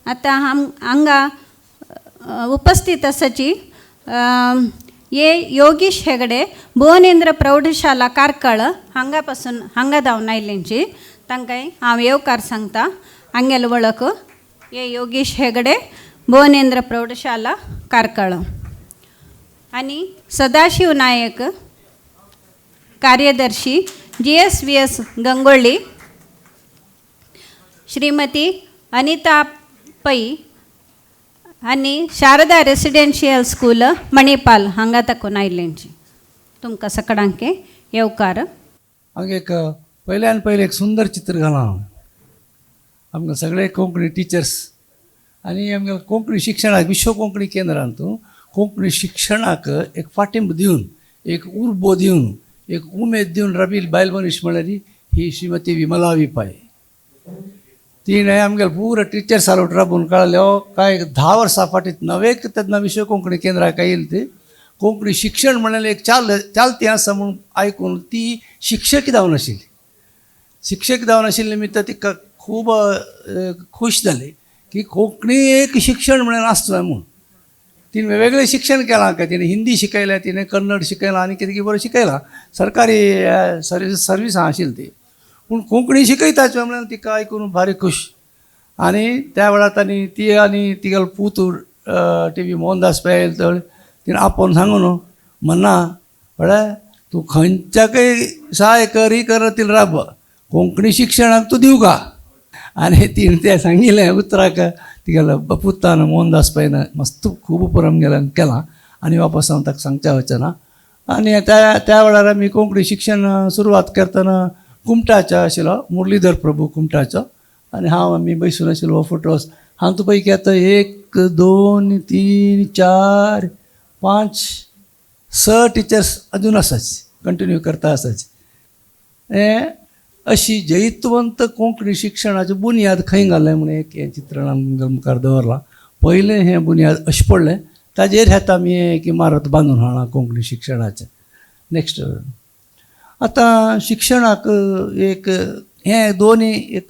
आता हांगा उपस्थित आसाची ये योगीश हेगडे भुवनेंद्र प्रौढशाला कारकळ हांगा पासून हांगा धांवन आयल्यांची तांकां हांव येवकार सांगता. हांगेलो वळख ये योगीश हेगडे भुवनेंद्र प्रौढशाला कारकळ आनी सदाशिव नायक कार्यदर्शी GSVS गंगोळी, श्रीमती अनिता पै आनी शारदा रेसिडेन्शियल स्कूल मणिपाल हांगा ताकून आयल्यांची तुमकां सगळ्यांक येवकार. हांगा एक पयल्यान पयलें एक सुंदर चित्र घालां आमकां सगळे कोंकणी टिचर्स आनी आमकां कोंकणी शिक्षणाक विश्व कोंकणी केंद्रांतूं कोंकणी शिक्षणाक एक फाटींब दिवन एक उर्बो दिवन एक उमेद दिवन राबिल्ली बायल मनीस म्हळ्यार ही श्रीमती विमला विपाय. तिणें आमगेले पुरो टिचर्स सालोट राबून कळले काय 10 वर्सां फाटीं नवेक तेन्ना विश्व कोंकणी केंद्राक येयली ती कोंकणी शिक्षण म्हणलें एक चालती आसा म्हणून आयकून ती शिक्षक जावन आशिल्ली. शिक्षक जावन आशिल्ले निमित्त तिका खूब खूश जाली की कोंकणी एक शिक्षण म्हणून आसता म्हूण. तिणें वेगळें शिक्षण केलां काय तिणें हिंदी शिकयलें, तिणें कन्नड शिकयलां आनी कितें कितें बरें शिकयलां. सरकारी सर्विसां आशिल्ली ती पूण कोंकणी शिकयताचे म्हणून तिका आयकून भारी खूश. आनी त्या वेळार ती आनी तिगेलो पूत TV मोहनदास पै तर तिणें आपोवन सांगून म्हणना म्हळ्यार तूं खंयच्याकय सहाय कर ही कर ती राब कोंकणी शिक्षणाक तूं दिवं का. आनी तिणें तें सांगिल्लें उतराक तिगेलो पुतान मोहनदास पैन मस्त खूब उपराम गेल्यान केलां आनी वापस हांव ताका सांगच्या वचना. आनी त्या वेळार आमी कोंकणी शिक्षण सुरवात करतना कुमटाचो आशिल्लो मुरलीधर प्रभू कुमटाचो आनी हांव आमी बसून आशिल्लो फोटोस हांव तुका पळय घेता 1 2 3 4 5 6 टिचर्स अजून आसाच कंटिन्यू करता आसाच. हें अशी जैतवंत कोंकणी शिक्षणाचें बुनयाद खंय घालें म्हणून एक हें चित्रण आमच्या मुखार दवरलां. पयलें हें बुनयाद अशें पडलें ताजेर हेता आमी एक इमारत बांदून हाडला कोंकणी शिक्षणाचें. नेक्स्ट आतां शिक्षणाक एक हें दोनी एक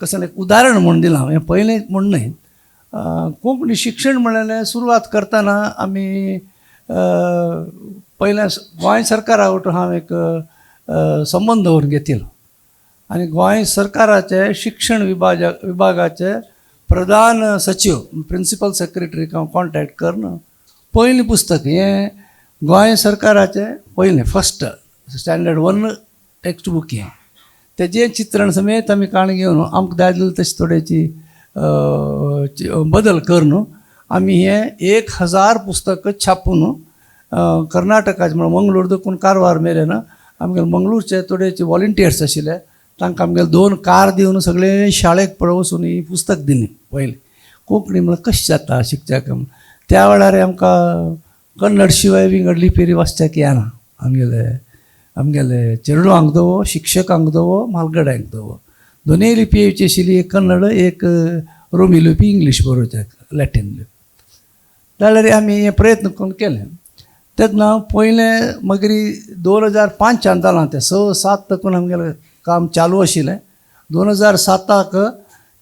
कसं एक उदाहरण म्हणून दिलां. हें पयलें म्हण न्हय. कोंकणी शिक्षण म्हणलें सुरवात करतना आमी पयलें गोंय सरकारा वटून हांव एक संबंद दवरून घेतिलो आनी गोंय सरकाराचे शिक्षण विभागाचे प्रधान सचिव प्रिंसिपल सेक्रेटरीक हांव कॉन्टॅक्ट करून पयलीं पुस्तक हें गोंय सरकाराचें पयलें फस्ट स्टँडर्ड 1 टेक्स्ट बूक हें तेजें चित्रण समेत आमी काण घेवन आमकां जाय जाल्यार तशी थोड्याची बदल करून आमी हें 1000 पुस्तकां छापून कर्नाटकाचे म्हळ्यार मंगळूर देखून कारवार मेरेन आमगेले मंगळूरचे थोडेचे वॉलंटियर्स आशिल्ले तांकां आमगेले 2 कार दिवन सगळे शाळेक पळोवसून ही पुस्तक दिली. पयलीं कोंकणी म्हळ्यार कशें जाता शिकच्याक त्या वेळार आमकां कन्नड शिवाय विंगड लिपी वाचच्याक येना. आमगेले चेडवांक दवो शिक्षकांक दवो म्हालगड्यांक दवो दोनूय लिपी येवची आशिल्ली. एक कन्नड एक रोमी लिपी इंग्लीश बरोवच्याक लॅटीन लिपी. जाल्यार आमी हे प्रयत्न करून केले. तेन्ना पयलें मागीर 2005 जालां तें 6-7 तकून आमगेलें काम चालू आशिल्लें. 2007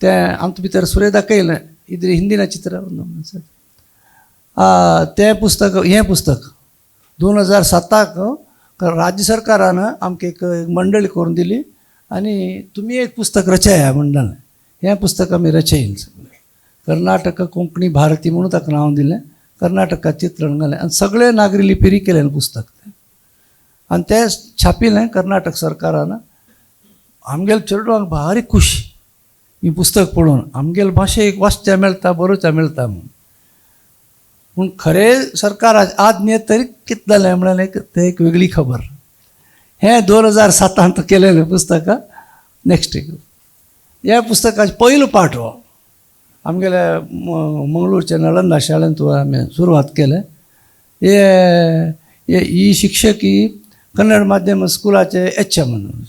तें आमचे भितर सुरे दाखयलें इधर हिंदीन चित्र तें पुस्तक हें पुस्तक 2007 राज्य सरकारान आमकां एक मंडळी करून दिली आनी तुमी एक पुस्तक रचया म्हणटालें. हें पुस्तक आमी रचयलें सगळें. कर्नाटक कोंकणी भारती म्हणून ताका नांव दिलें. कर्नाटकात चित्रण घालें आनी सगळे नागरी लिपीरी केलें पुस्तक तें आनी तें छापिलें कर्नाटक सरकारान. आमगेले चेडवांक भारी खूश ही पुस्तक पळोवन आमगेले भाशेक वाचच्या मेळटा बरोवच्या मेळटा म्हणून. पूण खरें सरकाराचे आज्ञे तरी कितें जालें म्हळ्यार तें एक वेगळी खबर. हें 2007 केलेलें पुस्तक. नेक्स्ट ह्या पुस्तकाचो पयलो पाठ हो आमगेले मंगळूरच्या नळंदा शाळेंत आमी सुरवात केलें. ही शिक्षक ही कन्नड माध्यम स्कुलाचे HM म्हणून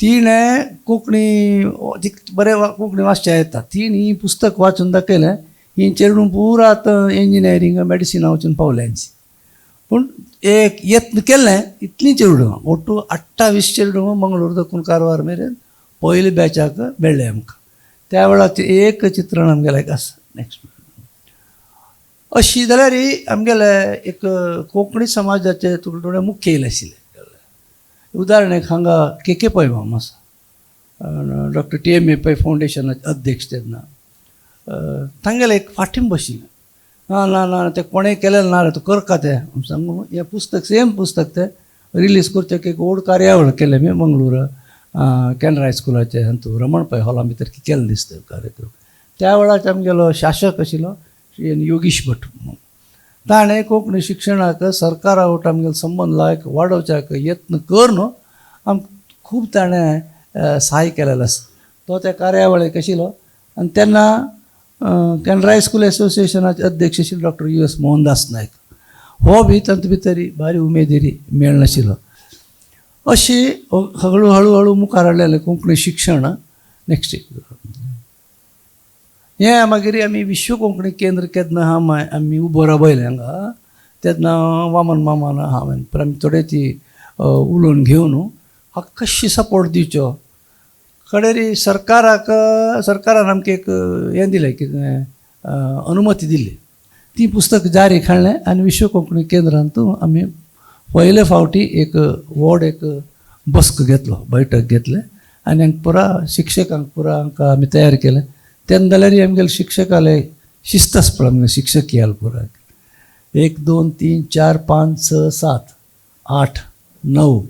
तिणें कोंकणी बरें कोंकणी वाचच्या येता. तिणें ही पुस्तक वाचून दाखयलें. ही चेडूं पुरो आतां इंजिनियरींग मेडिसिना वचून पावल्यांची. पूण एक यत्न केल्लें इतलीं चेडूं ओटू 28 चेडूं मंगळूर देखून कारवार मेरेन पयले बॅचाक मेळ्ळे आमकां. त्या वेळाचें एक चित्रण आमगेलें एक आसा. नेक्स्ट अशी जाल्यार आमगेले एक कोंकणी समाजाचे थोडे मुख्य येयले आशिल्ले. उदाहरण एक हांगा के पै माम आसा, डॉक्टर TMA पै फावंडेशनाचे अध्यक्ष तेन्ना. तांगेले एक फाटीम बशिल्ले. ना ना ना ते कोणें केलें ना रे, तूं करका तें सांगून हें पुस्तक सेम पुस्तक तें रिलीज करचें एक व्हड कार्यावळ केलें मी मंगळूर कॅनरा हायस्कुलाचे हातूंत रमण पै हॉला भितर केल्ले दिसता कार्यक्रम. त्या वेळाचेर आमगेलो शासक आशिल्लो श्री योगीश भट. ताणें कोंकणी शिक्षणाक सरकारा वट आमगेलो संबंद लायक वाडोवच्याक यत्न कर न्हू खूब ताणें सहाय केलेलो आसा. तो त्या कार्यावळीक आशिल्लो आनी तेन्ना कॅनरा हायस्कूल एसोसिएशनाचे अध्यक्ष आशिल्ले डॉक्टर US मोहनदास नायक हो बी तांचे भितर भारी उमेदीर मेळनाशिल्लो. अशी हळू मुखार हाडलेलें कोंकणी शिक्षण. नेक्स्ट हें मागीर आमी विश्व कोंकणी केंद्र केन्ना आमी उबो राबयलें हांगा तेन्ना वामन मामान हांवें आमी थोडे ती उलोवन घेवन हाका कशी सपोर्ट दिवचो. कडेरी सरकारान आमकां एक हें दिलें कितें अनुमती दिली. ती पुस्तक जारीक हाडलें आनी विश्व कोंकणी केंद्रांत आमी पयले फावटी एक व्हड एक बसक घेतलो, बैठक घेतले आनी हांगा पुरा शिक्षकांक पुरा हांकां आमी तयार केलें. तेन्ना जाल्यार आमगेले शिक्षकाले शिस्त आसा पळय आमगे शिक्षक याल पुरा 1 2 3 4 5 6 7 8 9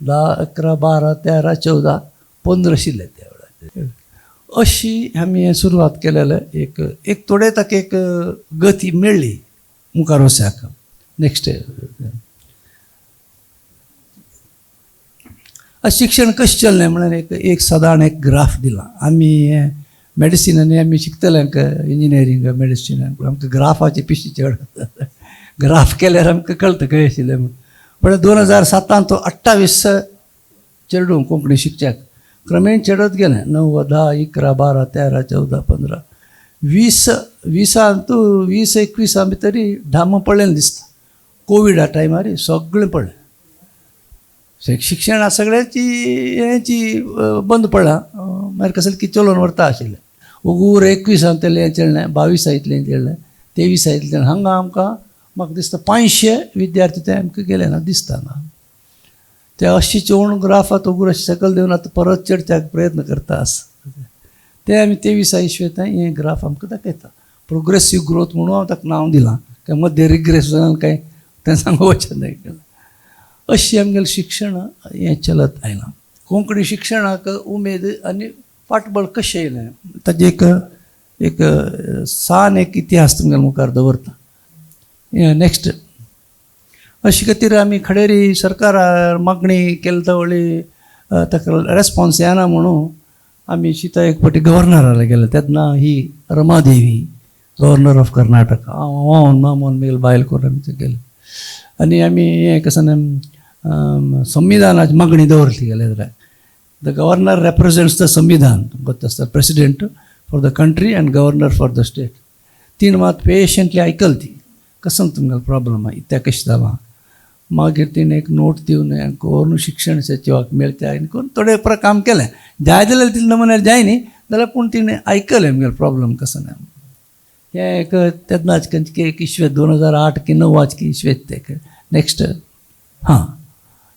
10 11 12 13 14 15 आशिल्ले त्या वेळार. अशी आमी सुरवात केलेले एक थोडे ताका एक गती मेळ्ळी मुखार वचूंक. नेक्स्ट शिक्षण कशें चल्लें म्हणून एक सादारण एक ग्राफ दिला. आमी मेडिसिनांनी आमी शिकतल्यांक इंजिनियरींग मेडिसिन आमकां ग्राफाचे पिशी चड ग्राफ केल्यार आमकां कळटा खंय आशिल्लें म्हणून. पण 2007 तो 28 चेडूं कोंकणी शिक्षक क्रमेण चडत गेलें. 9 10 11 12 13 14 15 20 21 भितर ढाम पडलें दिसता. कोविडा टायमार सगळें पडलें. शिक्षण सगळ्याची हेची बंद पडला. मागीर कसलें की चलोवन व्हरता आशिल्लें. उगूर 21 तेलें चेडलें, 22 इतलें चेडलें, 23 इतलें. हांगा आमकां म्हाका दिसता 500 विद्यार्थी ते आमकां गेले ना दिसता ना. ते अशी चोवण ग्राफात उगूर अशी सकल देवन आतां परत चडच्याक प्रयत्न करता आसा. ते आमी 23 हें ग्राफ आमकां दाखयता. प्रोग्रेसीव ग्रोथ म्हणून हांव ताका नांव दिलां. काय मध्य रिग्रेस जावन काय तें सांगूं वचना जाय. अशी आमगेलें शिक्षण हें चलत आयलां. कोंकणी शिक्षणाक उमेद आनी फाटबळ कशें येयलें ताजें एक सान एक इतिहास तुमगेल्या मुखार दवरता. नेक्स्ट अशे खातीर आमी खडेरी सरकारान मागणी केली तवळी ताका रेस्पॉन्स येना म्हणून आमी चिंता एक फावटी गव्हर्नराला गेले. तेन्ना ही रमादेवी गव्हर्नर ऑफ कर्नाटका हांव मामोन मेल बायल करून आमी थंय गेले आनी आमी हें कसन संविधानाची मागणी दवरली गेले जाल्यार द गव्हर्नर रेप्रेजेंट्स द संविधान तुमकां आसता president for the country end governor for the state. तीन मात पेशंटली आयकल ती कसं तुमगेलो प्रॉब्लम आहे इत्या कशें जालां. मागीर तिणें एक नोट दिवन कोण शिक्षण सचिवाक मेळचें आनी करून थोडें परत काम केलें. जाय जाल्यार तितले नमुन्यार जाय न्ही जाल्यार पूण तिणें आयकलें आमगेलो प्रॉब्लम कसो ना. हें एक तेन्नाच एक इस्वेत 2008 की 9 की इस्वेत ते. नेक्स्ट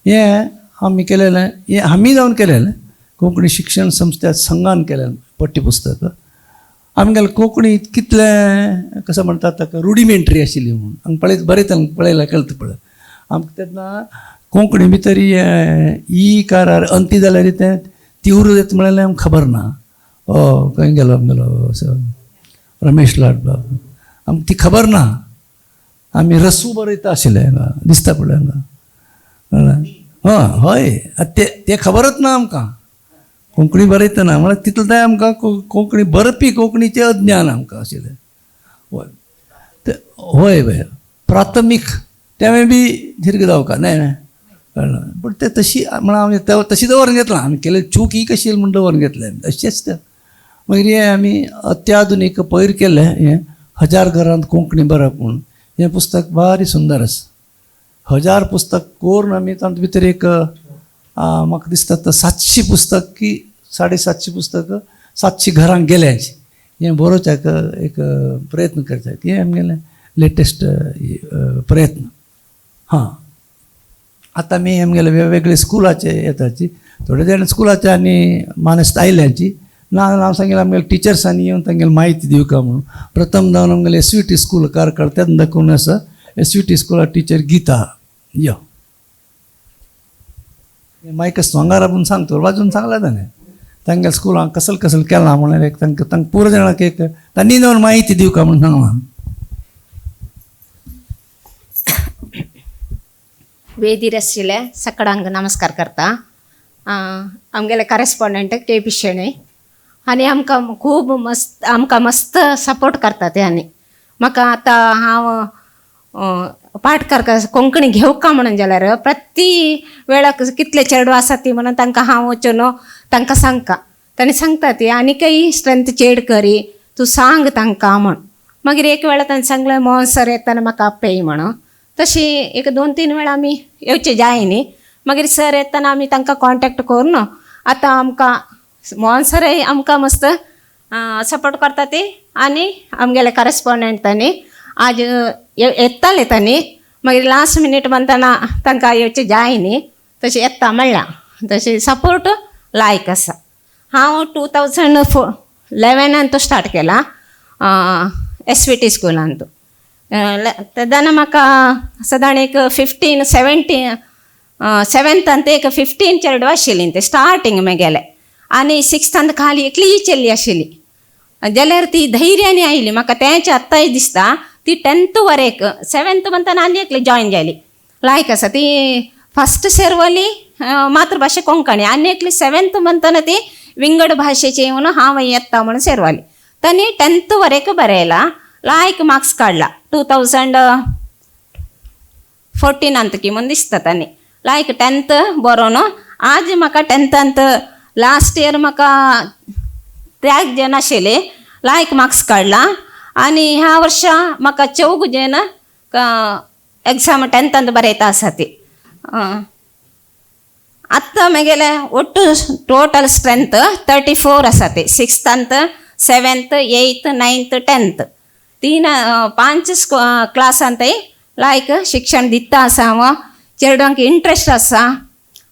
हें आमी केलेलें हें आमी जावन केलेलें कोंकणी शिक्षण संस्था संघान केलेलें पठ्यपुस्तक. आमगेलें कोंकणी कितलें कसं म्हणटात ताका रुडिमेंटरी आशिल्ली म्हणून आमकां पळयत बरें पळयल्यार कळटा पळय. आमकां तेन्ना कोंकणी भितर ई कारार अंती जाल्यार तें तीव्र येता म्हळ्यार आमकां खबर ना. खंय गेलो आमगेलो रमेश लाड बाब आमकां ती खबर ना. आमी रसू बरयता आशिल्ले हांगा दिसता पळय हांगा हय ते खबरच ना आमकां कोंकणी बरयतना म्हळ्यार तितलें तें आमकां कोंकणी बरपी कोंकणीचें अज्ञान आमकां आशिल्लें. हय हय प्राथमीक तें बी दीर्घ जावका न्हय कळना. पूण तें तशी म्हळ्यार आमी तशी दवरून घेतलां. आमी केले चूक ही कशी म्हूण दवरून घेतलें अशेंच तें. मागीर हें आमी अत्याधुनीक पयर केलें हें 1000 घरांत कोंकणी बरप म्हणून. हें पुस्तक भारी सुंदर आसा. 1000 पुस्तक करून आमी तातूंत भितर एक म्हाका दिसता 700 पुस्तक की 750 पुस्तक 700 घरांक गेल्याचे हे बरोवच्याक एक प्रयत्न करतात हे आमगेले लेटेस्ट प्रयत्न. हां आतां मी आमगेले वेगवेगळे स्कुलाचे येताची थोडे जाण स्कुलाचे आनी मानेस्त आयल्यांची हांव सांगलें आमगेले टिचर्सांनी येवन तांगेली म्हायती दिवका म्हणून. प्रथम जावन आमगेले SVT स्कूल कारकळ तेन्ना दाखोवन आसा SVT स्कुला टिचर गीता यो मायकस हांगार आपूण सांगतो वाजून सांगला ताणें तांगेल्या स्कुलांक कसले कसले केलां म्हणून एक तांकां पुरो जाणांक एक तांणी जावन म्हायती दिवका म्हणून सांगलां. वेदीर आशिल्ले सगळ्यांक नमस्कार करता. आमगेले करस्पॉन्डंट KP शेणे आनी आमकां मस्त सपोर्ट करता ते. आनी म्हाका आतां हांव पाठ करता कोंकणी घेवका म्हणून जाल्यार प्रती वेळाक कितले चेडूं आसा ती म्हणून तांकां हांव वचून तांकां सांगता. तांणी सांगता ती आनीकय स्ट्रेंथ चेड करी तूं सांग तांकां म्हण. मागीर एक वेळा तांणी सांगलें मोहन सर येताना म्हाका आपय म्हणून. तशी एक 2-3 वेळा आमी येवचें जाय न्ही. मागीर सर येताना आमी तांकां कॉन्टेक्ट करून आतां आमकां मोहन सर आमकां मस्त सपोर्ट करता ती. आनी आमगेले करस्पॉन्डंट तांणी आज येताले तांणी मागीर लास्ट मिनीट म्हणटाना तांकां येवचें जाय न्ही तशें येता म्हणल्यार तशें सपोर्ट लायक आसा. हांव 2011 स्टार्ट केला SVT स्कुलांत. तेन्ना म्हाका सदां एक 7th एक 15 चेडवां आशिल्लीं ते स्टार्टींग म्हगेले. आनी 6th खाली एकली चेल्ली आशिल्ली जाल्यार ती धैर्यानी आयली. म्हाका तेंच आत्तांय दिसता ती 10th वरेक 7th म्हणटाना आनी एकली जॉयन जाली लायक आसा. ती फस्ट सेरवली मातृभाशा कोंकणी आनी एकली 7th म्हणटाना ती विंगड भाशेची येवन हांव येता म्हणून सेरवाली. तांणी 10th वरेक बरयला लायक मार्क्स काडला 2014 की म्हूण दिसता. तांणी लायक 10th बरोवन आज म्हाका 10th लास्ट इयर म्हाका त्याग जे नाशिल्ले लायक मार्क्स काडला. आनी ह्या वर्सा म्हाका 4 जण एग्जाम 10th बरयता आसा ती. आत्तां म्हगेले ಒಟ್ಟು टोटल स्ट्रेंथ 34 आसा ते. 6th 7th 8th 9th 10th 5 क्लासांतय लायक शिक्षण दिता आसा हांव. चेडवांक इंट्रस्ट आसा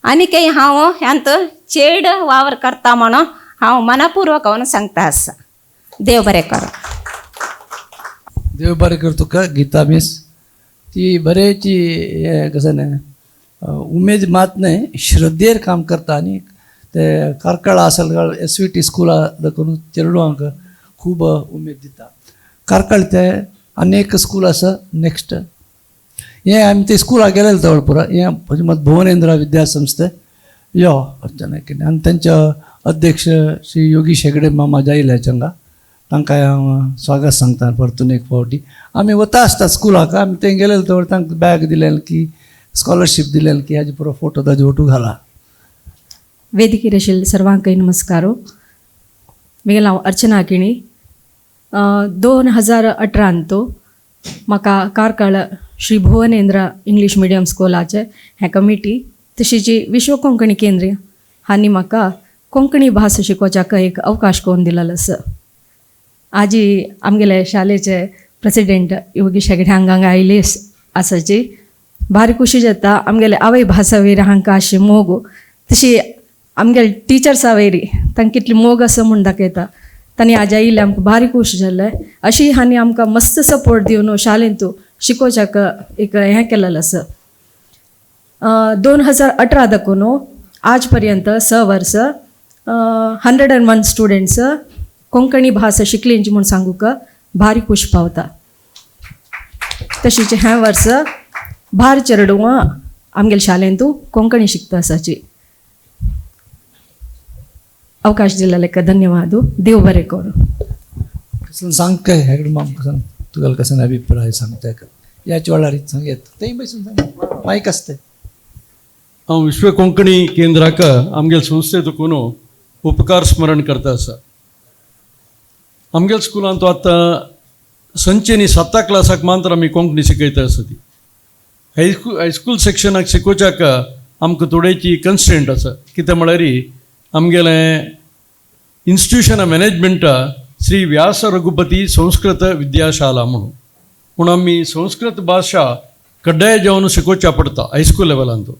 आनीकय हांव ह्यांत चेड वावर करता म्हणून हांव मनपूर्वक हांव सांगता आसा. देव बरें करूं. देव बरें कर तुका गीता मिस. ती बरेची हे कसं न्ही उमेद मात न्ही श्रद्धेर काम करता. आनी ते कारकळा आसल SVT स्कुला दाखोवन चेडवांक खूब उमेद दिता. कारकळ ते अनेक स्कूल आसा नेक्स्ट हे आमी ते स्कुलाक गेलेले तवळपुरा हे मत भुवनेंद्र विद्यासंस्थे यो अचानक आनी तेंच्या अध्यक्ष श्री योगीश हेगडे मामा जायले हांगा. तांकां हांव स्वागत सांगता परतून एक फावटी. आमी वता आसता स्कुलाक आमी थंय गेलेले तवळ तांकां बॅग दिलें की स्कॉलरशीप दिलें की हाजे पुरो फोटो ताजे फोटो घाला. ವೇದಿಕೆ ಆशिल्ले सर्वांकय नमस्कार. म्हगेलें नांव अर्चना किणी. 2018 म्हाका कारकळ श्री भुवनेंद्र इंग्लीश मिडियम स्कुलाचे हे कमिटी तशी जी विश्व कोंकणी केंद्र हांणी म्हाका कोंकणी भास शिकोवच्याक एक अवकाश करून दिलेलो आसा. आजी आमगेले शाळेचे प्रेसिडेंट योगीश हेगडे हांगा आयिल्ले आसाची भारी खुशी जाता. आमगेले आवय भासा वयरी हांकां अशें मोग तशी आमगेले टिचर्सा वयरी तांकां कितली मोग आसा म्हूण दाखयता. तांणी आज आयिल्ले आमकां भारी खूश जालें. अशी हांणी आमकां मस्त सपोर्ट दिवन शाळेंत शिकोवच्याक एक हें केलेलें आसा. 2018 दाखोवन आज पर्यंत 6 वर्सां 101 स्टुडंट्स कोंकणी भास शिकलींची म्हूण सांगूक भारी खूश पावता. तशीच हें वर्स भार चेडवां आमगेल्या शाळेंत कोंकणी शिकता आसाची. अवकाश दिलेले धन्यवाद. देव बरें करूं. कसं सांग काय हेगडे मामका सांग तुगेलो कसं अभिप्राय सांग ताका याच वेळार सांग येत थंय बसून सांग मायक आसता. हांव विश्व कोंकणी केंद्राक आमगेले संस्थे तुकून उपकार स्मरण करता आसा. आमगेल्या स्कुलांत आतां संचेनी 7 क्लासाक मात्र आमी कोंकणी शिकयता आसा. ती हायस्कूल सेक्शनाक शिकोवच्याक आमकां थोडेची कन्स्टेंट आसा. कितें म्हळ्यार आमगेलें इन्स्टिट्यूशन मॅनेजमेंट श्री व्यास रघुपती संस्कृत विद्याशाला म्हणून आम्ही संस्कृत भाषा कड्डाय जावन शिकोवच्या पडटा हायस्कूल लेवलांतू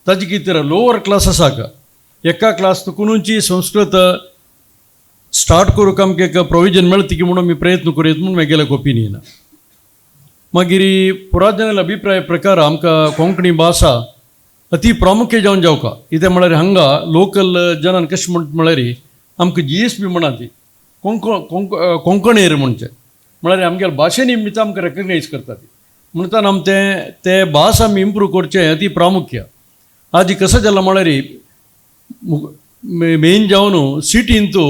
ताजे कितें लोअर क्लास आसा एका क्लास तुकुनूची संस्कृत स्टार्ट करूंक आमकां एक प्रोविजन मेळटा की म्हणून आमी प्रयत्न करूया म्हणून म्हगेलें एक ओपिनियन. मागीर पुरातन अभिप्राय प्रकार आमकां कोंकणी भाशा अति प्रामुख्य जावन जावका कितें म्हळ्यार हांगा लोकल जनान कशें म्हळ्यार आमकां GSB म्हणा ती कोंकणीर म्हणचे म्हळ्यार आमगेल्या भाशे निमित्त आमकां रेकग्नायज करता ती म्हणटान आमी ते भास आमी इम्प्रूव करचें अति प्रामुख्य. आज कसं जालां म्हळ्यार मेन जावन सिटींतू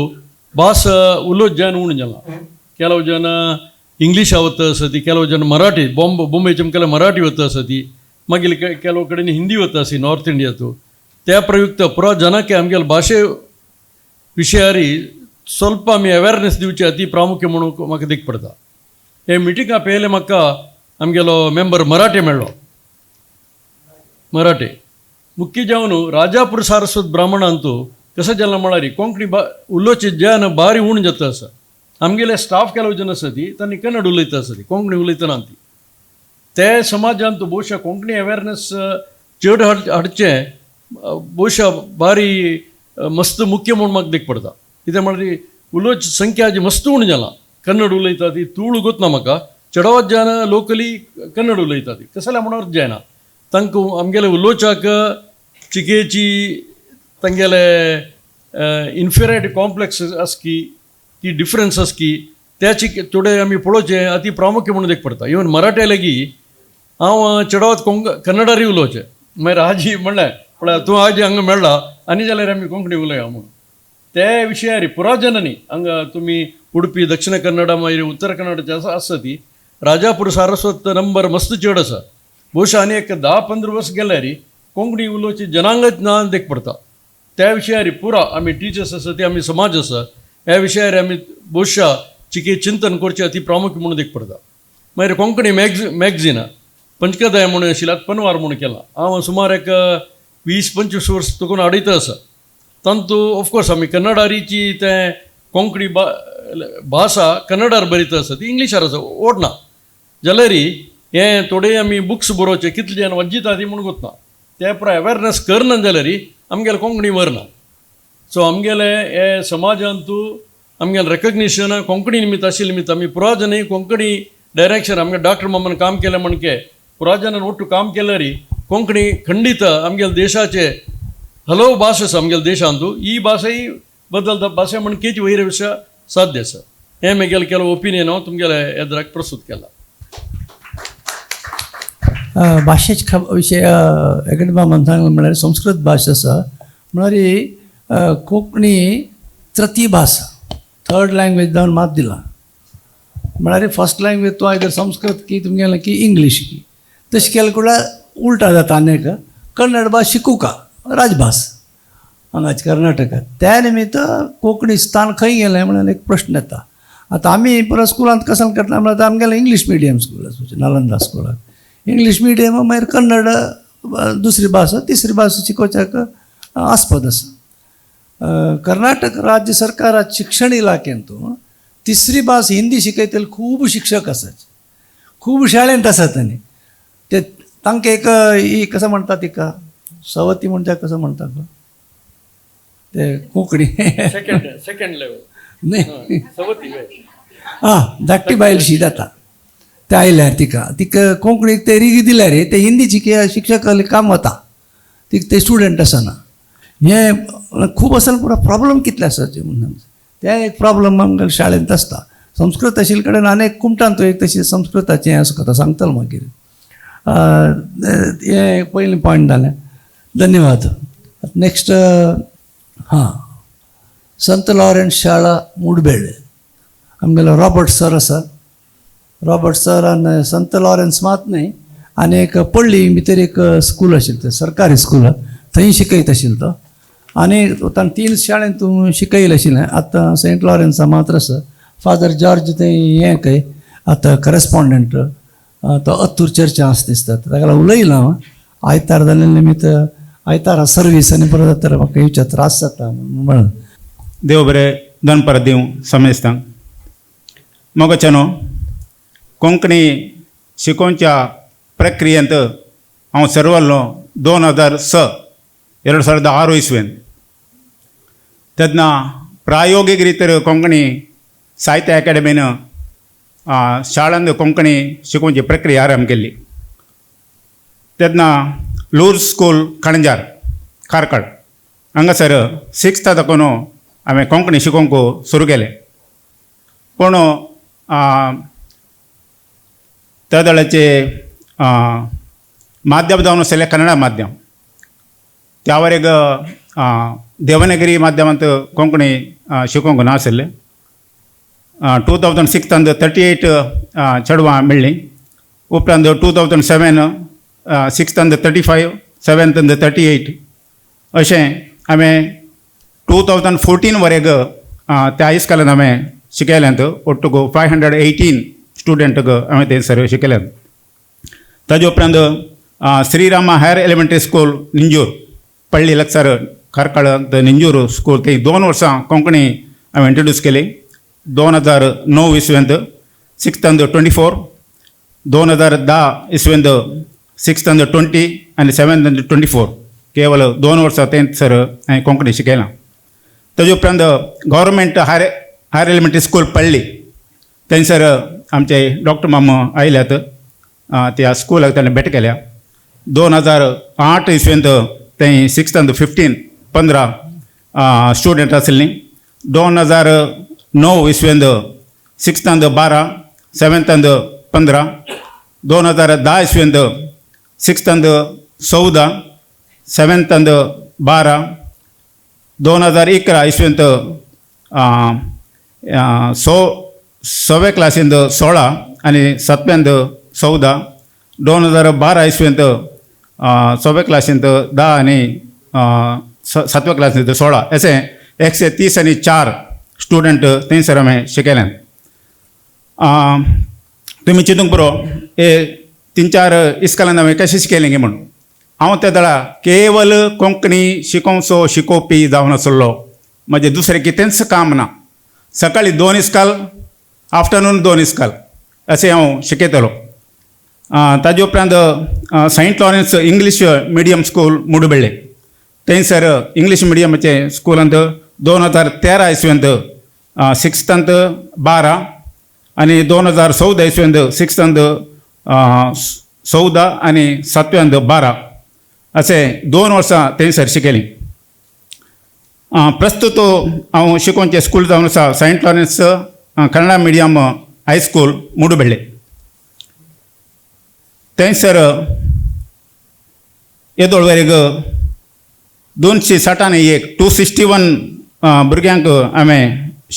ಭಾಷ ಉಲ್ಲೋದು ಜನ ಉಣ್ಣು ಜನ ಕೆಲವು ಜನ ಇಂಗ್ಲೀಷ್ ಅವತ್ತು ಸತಿ ಕೆಲವು ಜನ ಮರಾಠಿ ಬೊಂಬೆ ಚಮಕೆಲ್ಲ ಮರಾಠಿ ಹೊತ್ತು ಸತಿ मागील ಕೆಲವು ಕಡೆ ಹಿಂದಿ होता सी नॉर्थ इंडियाचो त्या प्रयुक्त पुरा ಜನಕ್ಕೆ आमगेल भाशे विशयारी ಸ್ವಲ್ಪ आमी अवेरनेस दिवचे अति प्रामुख्य म्हणून म्हाका दिक पडटा. हे मिटिंगा पयले म्हाका आमगेलो मेंबर मराठे मेळ्ळो. मराठे मुख्य जावन राजापूर सारस्वत ब्राह्मणांतू कसं जालें म्हळ्यार कोंकणी उलोवचे जन भारी उण जाता आसा. आमगेले स्टाफ ಕೆಲವು जन आसा ती तांणी कन्नड उलयता आसा ती कोंकणी उलयतना ती ते समाजांत ಬಹುಶಃ कोंकणी अवेरनेस चड हाडचें ಬಹುಶಃ भारी मस्त मुख्य म्हणून म्हाका दिक पडटा. कितें म्हळ्यार उलोवची संख्या जी मस्त उण जालां. कन्नड उलयता ती तुळू गोतना म्हाका चेडवात जन लोकली कन्नड उलयता ती कसले म्हणून जायना तांकां आमगेले उलोवच्याक चिकेची तांगेले इन्फिरियरिटी कॉम्प्लेक्स आस की डिफरन्स आस की त्याची थोडे आमी पळोवचें अति प्रामुख्य म्हणून देख पडटा. इवन मराठे लेगी हांव चेडवात कन्नडारी उलोवचें मागीर आजी म्हणलें पळय तूं आजी हांगा मेळ्ळा आनी जाल्यार आमी कोंकणी उलया म्हणून ते विशयारी पुरा जनांनी हांगा तुमी उडपी दक्षिण कन्नडा मागीर उत्तर कन्नडाची आसा ती राजापूर सारस्वत नंबर मस्त चड आसा. ಬಹುಶಃ आनी एक 10-15 वर्स गेल्यार कोंकणी उलोवची जनांगच ना देख पडटा. त्या विशयारी पुरा आमी टिचर्स आसा ती आमी समाज आसा ह्या विशयार आमी ಬಹುಶಃ चिके चिंतन करचें अति प्रामुख्य म्हणून देख पडटा. मागीर कोंकणी मॅगझिनां पंचकदय म्हणून आशिल्ली आतां पनवार म्हणून केलां. हांव सुमार एक 20-25 वर्स तकून आडयता आसा. तांतू ऑफकोर्स आमी कन्नडारीची तें कोंकणी भाशा कन्नडार बरयता आसा ती इंग्लिशार आसा ओडना जाल्यार हे थोडे आमी बुक्स बरोवचे कितले जाण वंचिता ती म्हणून गोतना ते पुराय अवेरनेस करना जाल्यार आमगेले कोंकणी व्हरना. सो आमगेले हे समाजांतू आमगेलें रेकग्निशन कोंकणी निमित्त आशिल्ले निमित्त आमी पुरा जन कोंकणी डायरेक्शन आमगे डॉक्टर मामान काम केलें म्हणके पुरा जनान ಒಟ್ಟು काम केल्यार कोंकणी खंडीत आमगेल्या देशाचे हलव भास आसा आमगेल्या देशांतू ही भाशा ही बदलता भाशा म्हणकेच वयर विशय साध्य आसा. हें म्हगेलें केलो ओपिनियन हांव तुमगेल्या येद्राक प्रस्तूत केला. भाशेच्या विशय एकेडमा सांगलें म्हळ्यार संस्कृत भाशा आसा म्हळ्यार कोंकणी तृतीय भास थर्ड लँग्वेज जावन मात दिला म्हळ्यार फर्स्ट लँग्वेज तूं आयदर संस्कृत की तुमगेलें की इंग्लीश की तशें केलें कुळ्यार उलटा जाता आनीक कन्नड भास शिकूं का राजभास हांगाचे कर्नाटकांत त्या निमित्त कोंकणी स्थान खंय गेलें म्हणून एक प्रश्न येता. आतां आमी परत स्कुलांत कसान करता म्हळ्यार आमगेलें इंग्लीश मिडियम स्कूल आसा नालंदा स्कुलाक इंग्लीश मिडियम मागीर कन्नड दुसरी भास तिसरी भास शिकोवच्याक आस्पद आसा. कर्नाटक राज्य सरकारात शिक्षण इलाक्यांतू तिसरी भास हिंदी शिकयतले खूब शिक्षक आसात खूब शाळेंत आसात आनी ते तांकां एक ही कसं म्हणटा तिका सवती म्हणटा कसं म्हणटा ते कोंकणी सेकंड लेवल न्ही सवती धाकटी बायलशी जाता ते आयल्यार तिका कोंकणीक ते रिगी दिल्यार ते हिंदीची शिक्षक काम वता ते स्टुडंट आसना. हें खूब असल पुरो प्रॉब्लम कितले आसाचे म्हणून ते एक प्रॉब्लम आमकां शाळेंत आसता. संस्कृत आशिल्ले कडेन आनी एक कुमटांत एक तशी संस्कृताचें आसा कथा सांगतलो मागीर. हें पयलीं पॉयंट जालें. धन्यवाद. नेक्स्ट संत लॉरेन्स शाळा मुडबेळ आमगेलो रॉबर्ट सर आसा. रॉबर्ट सर आनी संत लॉरेन्स मात न्ही आनी एक पडली भितर एक स्कूल आशिल्लें सरकारी स्कूल थंय शिकयत आशिल्लो तो आनी ताणें 3 शाळेंत तूं शिकयलें आशिल्लें. आतां सेंट लॉरेन्सा मात्र आसा. फादर जॉर्ज थंय हें खंय आतां करस्पॉन्डंट तो अत्तूर चर्चा आसा दिसता ताका उलयलां हांव आयतार जाल्ले निमित्त आयतार सर्वीस आनी परत तर म्हाका येवचे त्रास जाता म्हणून. देव बरें दनपर दिवं समेस्तांक मोगचनो कोंकणी शिकोवच्या प्रक्रियेंत हांव सर्वल्लो 2006 2006 इसवेन तेन्ना प्रायोगीक रितीर कोंकणी साहित्य अकादेमीन शाळांत कोंकणी शिकोवची प्रक्रिया आरंभ केल्ली. तेन्ना लूर्स स्कूल कणजार कारकळ हांगासर 6th ताकून हांवें कोंकणी शिकोवंक सुरू केलें. पूण त्या वेळाचे माध्यम जावन आसलें कन्नड माध्यम. त्या वरेग देवनागरी माध्यमांत कोंकणी शिकोवंक नाशिल्लें. 2006 38 चेडवां मेळ्ळीं. उपरांत 2007 6th 35, 7th 38 अशें हांवें 2014 वरेग त्या इस्कालांत हांवें शिकयल्यांत. ओट्टूक 518 स्टुडंटाक हांवें थंयसर शिकयल्यात. ताजे उपरांत श्रीरामा हायर एलिमेंटरी स्कूल निंजूर पळ्ळी लागसार कारकळांत निंजूर स्कूल थंय 2 वर्सां कोंकणी हांवें इंट्रोड्यूस केली. 2009 इसवेंत 6th 24, 2010 इसवेंत 6th 20 आनी 7th 24 केवल 2 वर्सां थंयसर हांवें कोंकणी शिकयलां. ताजे उपरांत गव्हर्मेंट हायर एलिमेंटरी स्कूल पळ्ळी थंयसर आमचे डॉक्टर मामा आयल्यात. त्या स्कूलाक ताणें भेट केल्या. 2008 इसवेंत थंय 6th 15 स्टुडंट आशिल्लीं. 2009 इसवेंत 6th 12, 7th 15, 2010 इसवेंत 6th 14, 7th 12, 2011 इसवेंत 6व्या क्लासींत 16 आनी 7व्यांत 14, 2012 इसवेंत 6व्या क्लासींत 10 आनी 7व्या क्लासींत 16 अशें 134 स्टुडंट थंयसर हांवें शिकयल्यात. तुमी चिंतूंक पुरो हे 3-4 इस्कालांत हांवें कशें शिकयलें गे म्हणून. हांव त्या वेळा केवल कोंकणी शिकोवचो शिकोवपी जावन नासलो. म्हजें दुसरें कितेंच काम ना. सकाळीं 2 इस्काल, आफ्टरनून 2 इस्काल अशें हांव शिकयतालो. ताजे उपरांत saint Lawrence English medium school Moodubelle थंयसर इंग्लीश मिडियमाचे स्कुलांत 2013 इसवेंत 6th 12 आनी 2014 इसवेंत 6th 14 आनी 7व्यांत 12 अशें 2 वर्सां थंयसर शिकयलीं. प्रस्तुत हांव शिकोवचें स्कूल जावन आसा saint Lawrence Kannada medium high school Moodubelle. थंयसर येदोळ वरेग 261 261 भुरग्यांक हांवें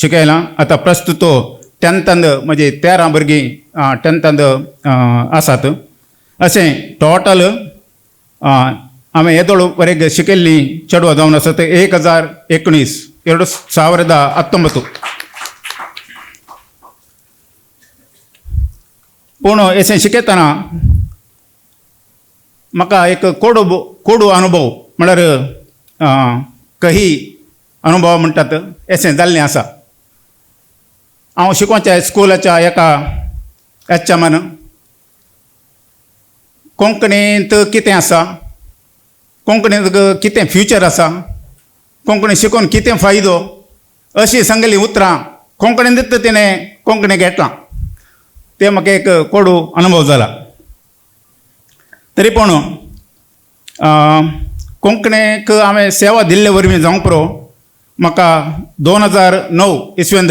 शिकयलां. आतां प्रस्तुत 10th म्हजी 13 भुरगीं 10th आसात. अशें टोटल हांवें येदोळ वरेग शिकयल्लीं चेडवां जावन आसात 2019. पूण अशें शिकयतना म्हाका एक कोडू अनुभव म्हळ्यार कही अनुभव म्हणटात अशें जाल्लें आसा. हांव शिकोवच्या स्कुलाच्या एका एचएमान कोंकणींत कितें आसा, कोंकणींत कितें फ्युचर आसा, कोंकणी शिकून कितें फायदो अशीं सांगलीं उतरां कोंकणींतच तिणें कोंकणी घेतलां. तें म्हाका एक कोडू अनुभव जाला. तरी पूण कोंकणीक हांवें सेवा दिल्ले वरवीं जावंक पुरो म्हाका 2009 इसवेंत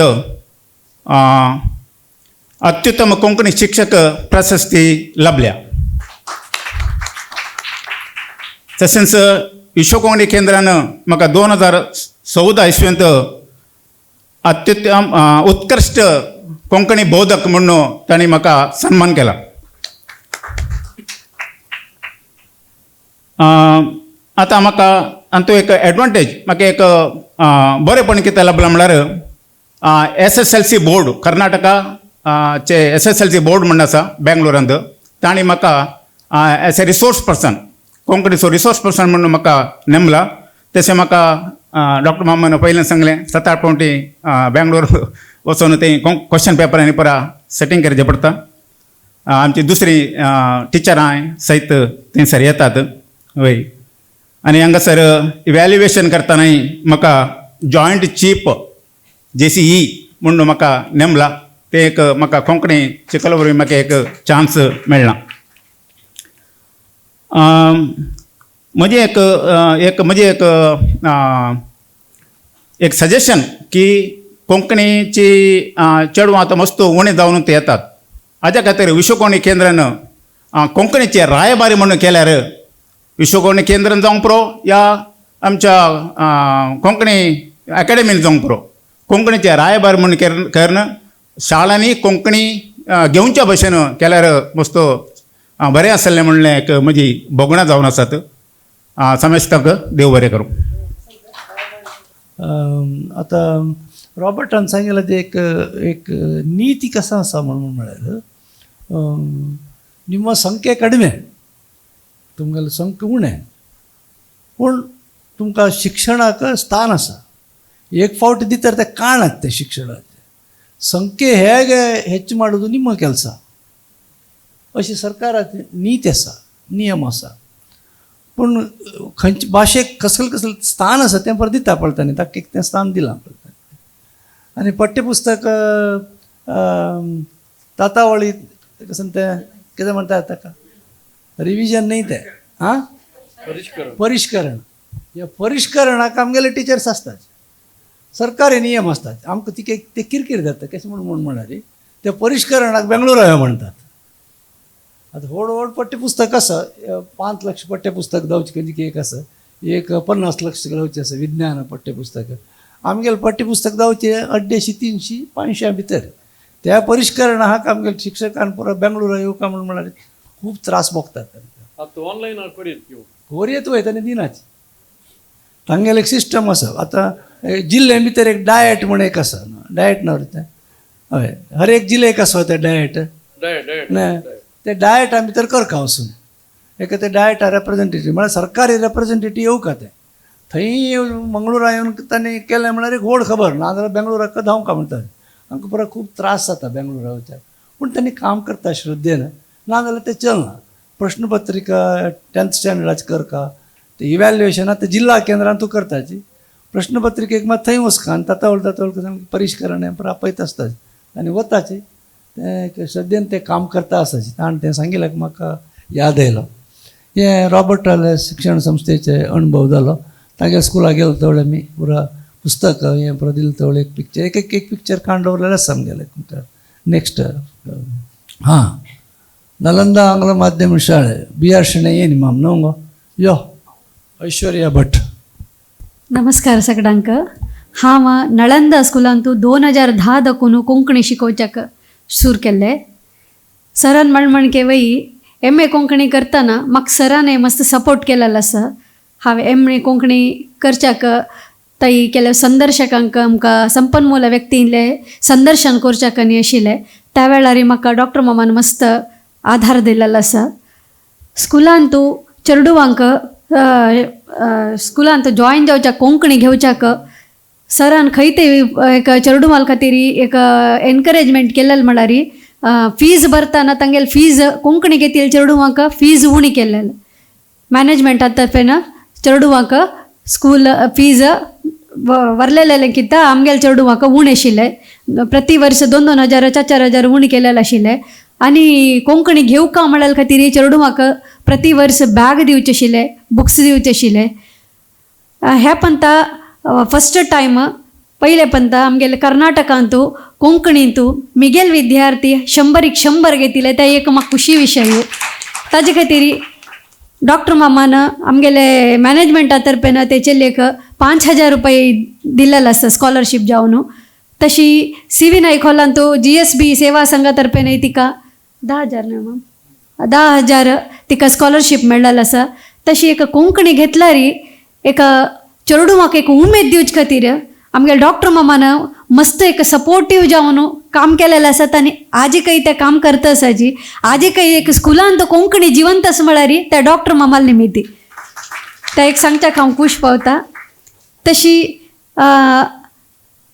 अत्युत्तम कोंकणी शिक्षक प्रशस्ती लाभल्या. तशेंच विश्व कोंकणी केंद्रान म्हाका 2014 इसवेंत अत्युत्तम उत्कृश्ट कोंकणी बोधक म्हणून तांणी म्हाका सन्मान केला. आतां म्हाका हातूंत एक एडवांटेज म्हाका एक बरेंपण कितें लाभलां म्हळ्यार SSLC बोर्ड कर्नाटकाचे SSLC बोर्ड म्हणून आसा बेंगलोरांत. तांणी म्हाका एज ए रिसोर्स पर्सन कोंकणीचो रिसोर्स पर्सन म्हणून म्हाका नेमला. तशें म्हाका डॉक्टर मामान पयलें सांगलें 7-8 फावटी बेंगलोर वचून ते क्वेश्चन पेपर आनी परा सेटींग करचें पडटा. आमची दुसरी टिचरां सयत थंयसर येतात वय. आनी हांगासर इवॅल्युएशन करतानाय म्हाका जॉयंट चीफ JCE म्हणून म्हाका नेमला. ते एक म्हाका कोंकणी शिकलो वरवीं म्हाका एक चान्स मेळ्ळा. म्हजें एक सजेशन की कोंकणीची चेडवां आतां मस्त उणें जावन ते येतात. हाज्या खातीर विश्वकोणी केंद्रान कोंकणीचे रायबारी म्हणून केल्यार विश्वकोणी केंद्रान जावंक पुरो या आमच्या कोंकणी अकॅडमीन जावंक पुरो. कोंकणीचे रायबार म्हणून करून शाळांनी कोंकणी घेवच्या भशेन केल्यार मस्त बरें आसलें म्हणलें एक म्हजी भोगणां जावन आसात. समेस्ताक देव बरें करूं. आता रॉबर्टान सांगितलं ते एक ನೀತಿ ಕಸ ಅಸ म्हळ्यार ನಿಮ್ಮ ಸಂಖ್ಯೆ ಕಡಿಮೆ तुमगेलो संख्या उणें पूण तुमकां शिक्षणाक स्थान आसा. एक फावट दितर ते काणात ते शिक्षणाचे संख्ये ಹೇಗೆ ಹೆಚ್ಚು ಮಾಡೋದು ನಿಮ್ಮ ಕೆಲಸ अशी सरकाराची नीती आसा नियम आसा. पूण खंयचे भाशेक कसलें स्थान आसा तें परत दिता पडटा न्ही. ताका एक तें स्थान दिलां पडटा. आनी पठ्यपुस्तक तातावळी तें कितें म्हणटात ताका रिविजन न्ही तें परिश्करण. ह्या परिश्करणाक आमगेले टिचर्स आसतात. सरकारी नियम असतात. आमकां ते किरकीर जाता कशें म्हणाली ते परिश्करणाक बेंगळुरू म्हणटात. आता व्हड पठ्यपुस्तक आसा 5 लाख पठ्यपुस्तक जावचें कधी एक आसा. एक 50 लाख जावचें आसा विज्ञान पठ्यपुस्तक. आमगेलें पठ्यपुस्तक जावचें 250, 300, 500 भितर. त्या परिश्करणाक आमगेल्या शिक्षकान परत बेंगळुरू येवका म्हणाले खूब त्रास भोगतात. आतां ऑनलायन कोरयेत वयता आनी दिनाची. तांगेलें एक सिस्टम आसा. आतां जिल्ले भितर एक डायट म्हण एक आसा. डायट ना तें हय हर एक जिल्लेक आसा तें डायट. ते डायटा भितर करका वचून एक ते डायटा रेप्रेजेंटेटीव म्हळ्यार सरकारी रेप्रेजेंटेटीव येवका ते थंय मंगळुरा येवन तांणी केलें म्हळ्यार एक व्हड खबर ना जाल्यार बेंगळुराक धांवका म्हणटात. आमकां परत खूब त्रास जाता बेंगळुराच्या. पूण तांणी काम करता श्रद्धेन ना जाल्यार तें चलना. प्रश्नपत्रिका 10th स्टँडर्डाची करका ते इवॅल्युएशन आतां जिल्हा केंद्रान तूं करताची प्रश्नपत्रिकेक मात थंय वचका आनी ताता परिश्करण हें आपयत आसता आनी वताची ते श्रद्धेन ते काम करता आसाची. ताणें तें सांगिल्लें म्हाका याद येयलो. हें रॉबर्ट शिक्षण संस्थेचे अणभव जालो. तागे स्कुलाक गेलो तेवढे मी पुरा पुस्तक हें पुरो दिलें तेवढे एक पिक्चर एक पिक्चर काण दवरलेलें आसा आमगेलें तुमकां नेक्स्ट. हां नालंदा आंग्ल माध्यम शाळे BR शेणे येनी माम न्हू गो यो ऐश्वर्या भट. नमस्कार सगळ्यांक. हांव नळंदा स्कुलांतू 2010 दाकून कोंकणी शिकोवच्याक सुरू केल्लें. सरान म्हणके वय MA कोंकणी करतना म्हाका सरान मस्त सपोर्ट केलेलो आसा. हांवें MA कोंकणी करच्याक थंय केले संदर्शकांक आमकां संपन्मूल व्यक्तींले संदर्शन करच्याक न्ही आशिल्लें. त्या वेळार म्हाका डॉक्टर मामान मस्त आधार दिलेलो आसा. स्कुलांतू चेडवांक स्कुलांत जॉयन जावच्याक कोंकणी घेवच्याक सरान खंय ते एक चेडवां खातीर एक एनकरेजमेंट केलेलें म्हळ्यार फीज भरतना तांगेली फीज कोंकणी घेतील चेडवांक फीज उणी केलेलें. मॅनेजमेंटा तर्फेन चेडवांक स्कूल फीज वरलेलें कित्या आमगेले चेडवांक उण आशिल्लें. प्रति वर्स 2,000 4,000 उणी केलेलें आशिल्लें. आनी कोंकणी घेवका म्हळ्या खातीर चेडवांक प्रति वर्स बॅग दिवचे आशिल्ले बुक्स दिवचे आशिल्ले. हे पंता फस्ट टायम पयले पंता आमगेले कर्नाटकांतू कोंकणींतू मिगेल विद्यार्थी 100 घेतिले. ते एक म्हाका खुशी विशय. ताजे खातीर डॉक्टर मामान आमगेले मॅनेजमेंटा तर्फेन तेचे लेख 5,000 रुपये दिलेलो आसा स्कॉलरशीप जावन. तशी CV नायक हॉलांतू GSB सेवा संघा तर्फेन तिका 10,000 न्हू मॅम 10,000 तिका स्कॉलरशीप मेळलेलो आसा. तशी एक कोंकणी घेतल्यार एक चेडवांक एक उमेद दिवचे खातीर आमगेले डॉक्टर मामान मस्त एक सपोर्टीव जावन काम केलेलें आसात. आनी आजकय ते काम करता आसाची. आजकय एक स्कुलांत कोंकणी जिवंत आसा म्हळ्यार त्या डॉक्टर मामाल निमित्ती ते एक सांगच्याक हांव खूश पावता. तशी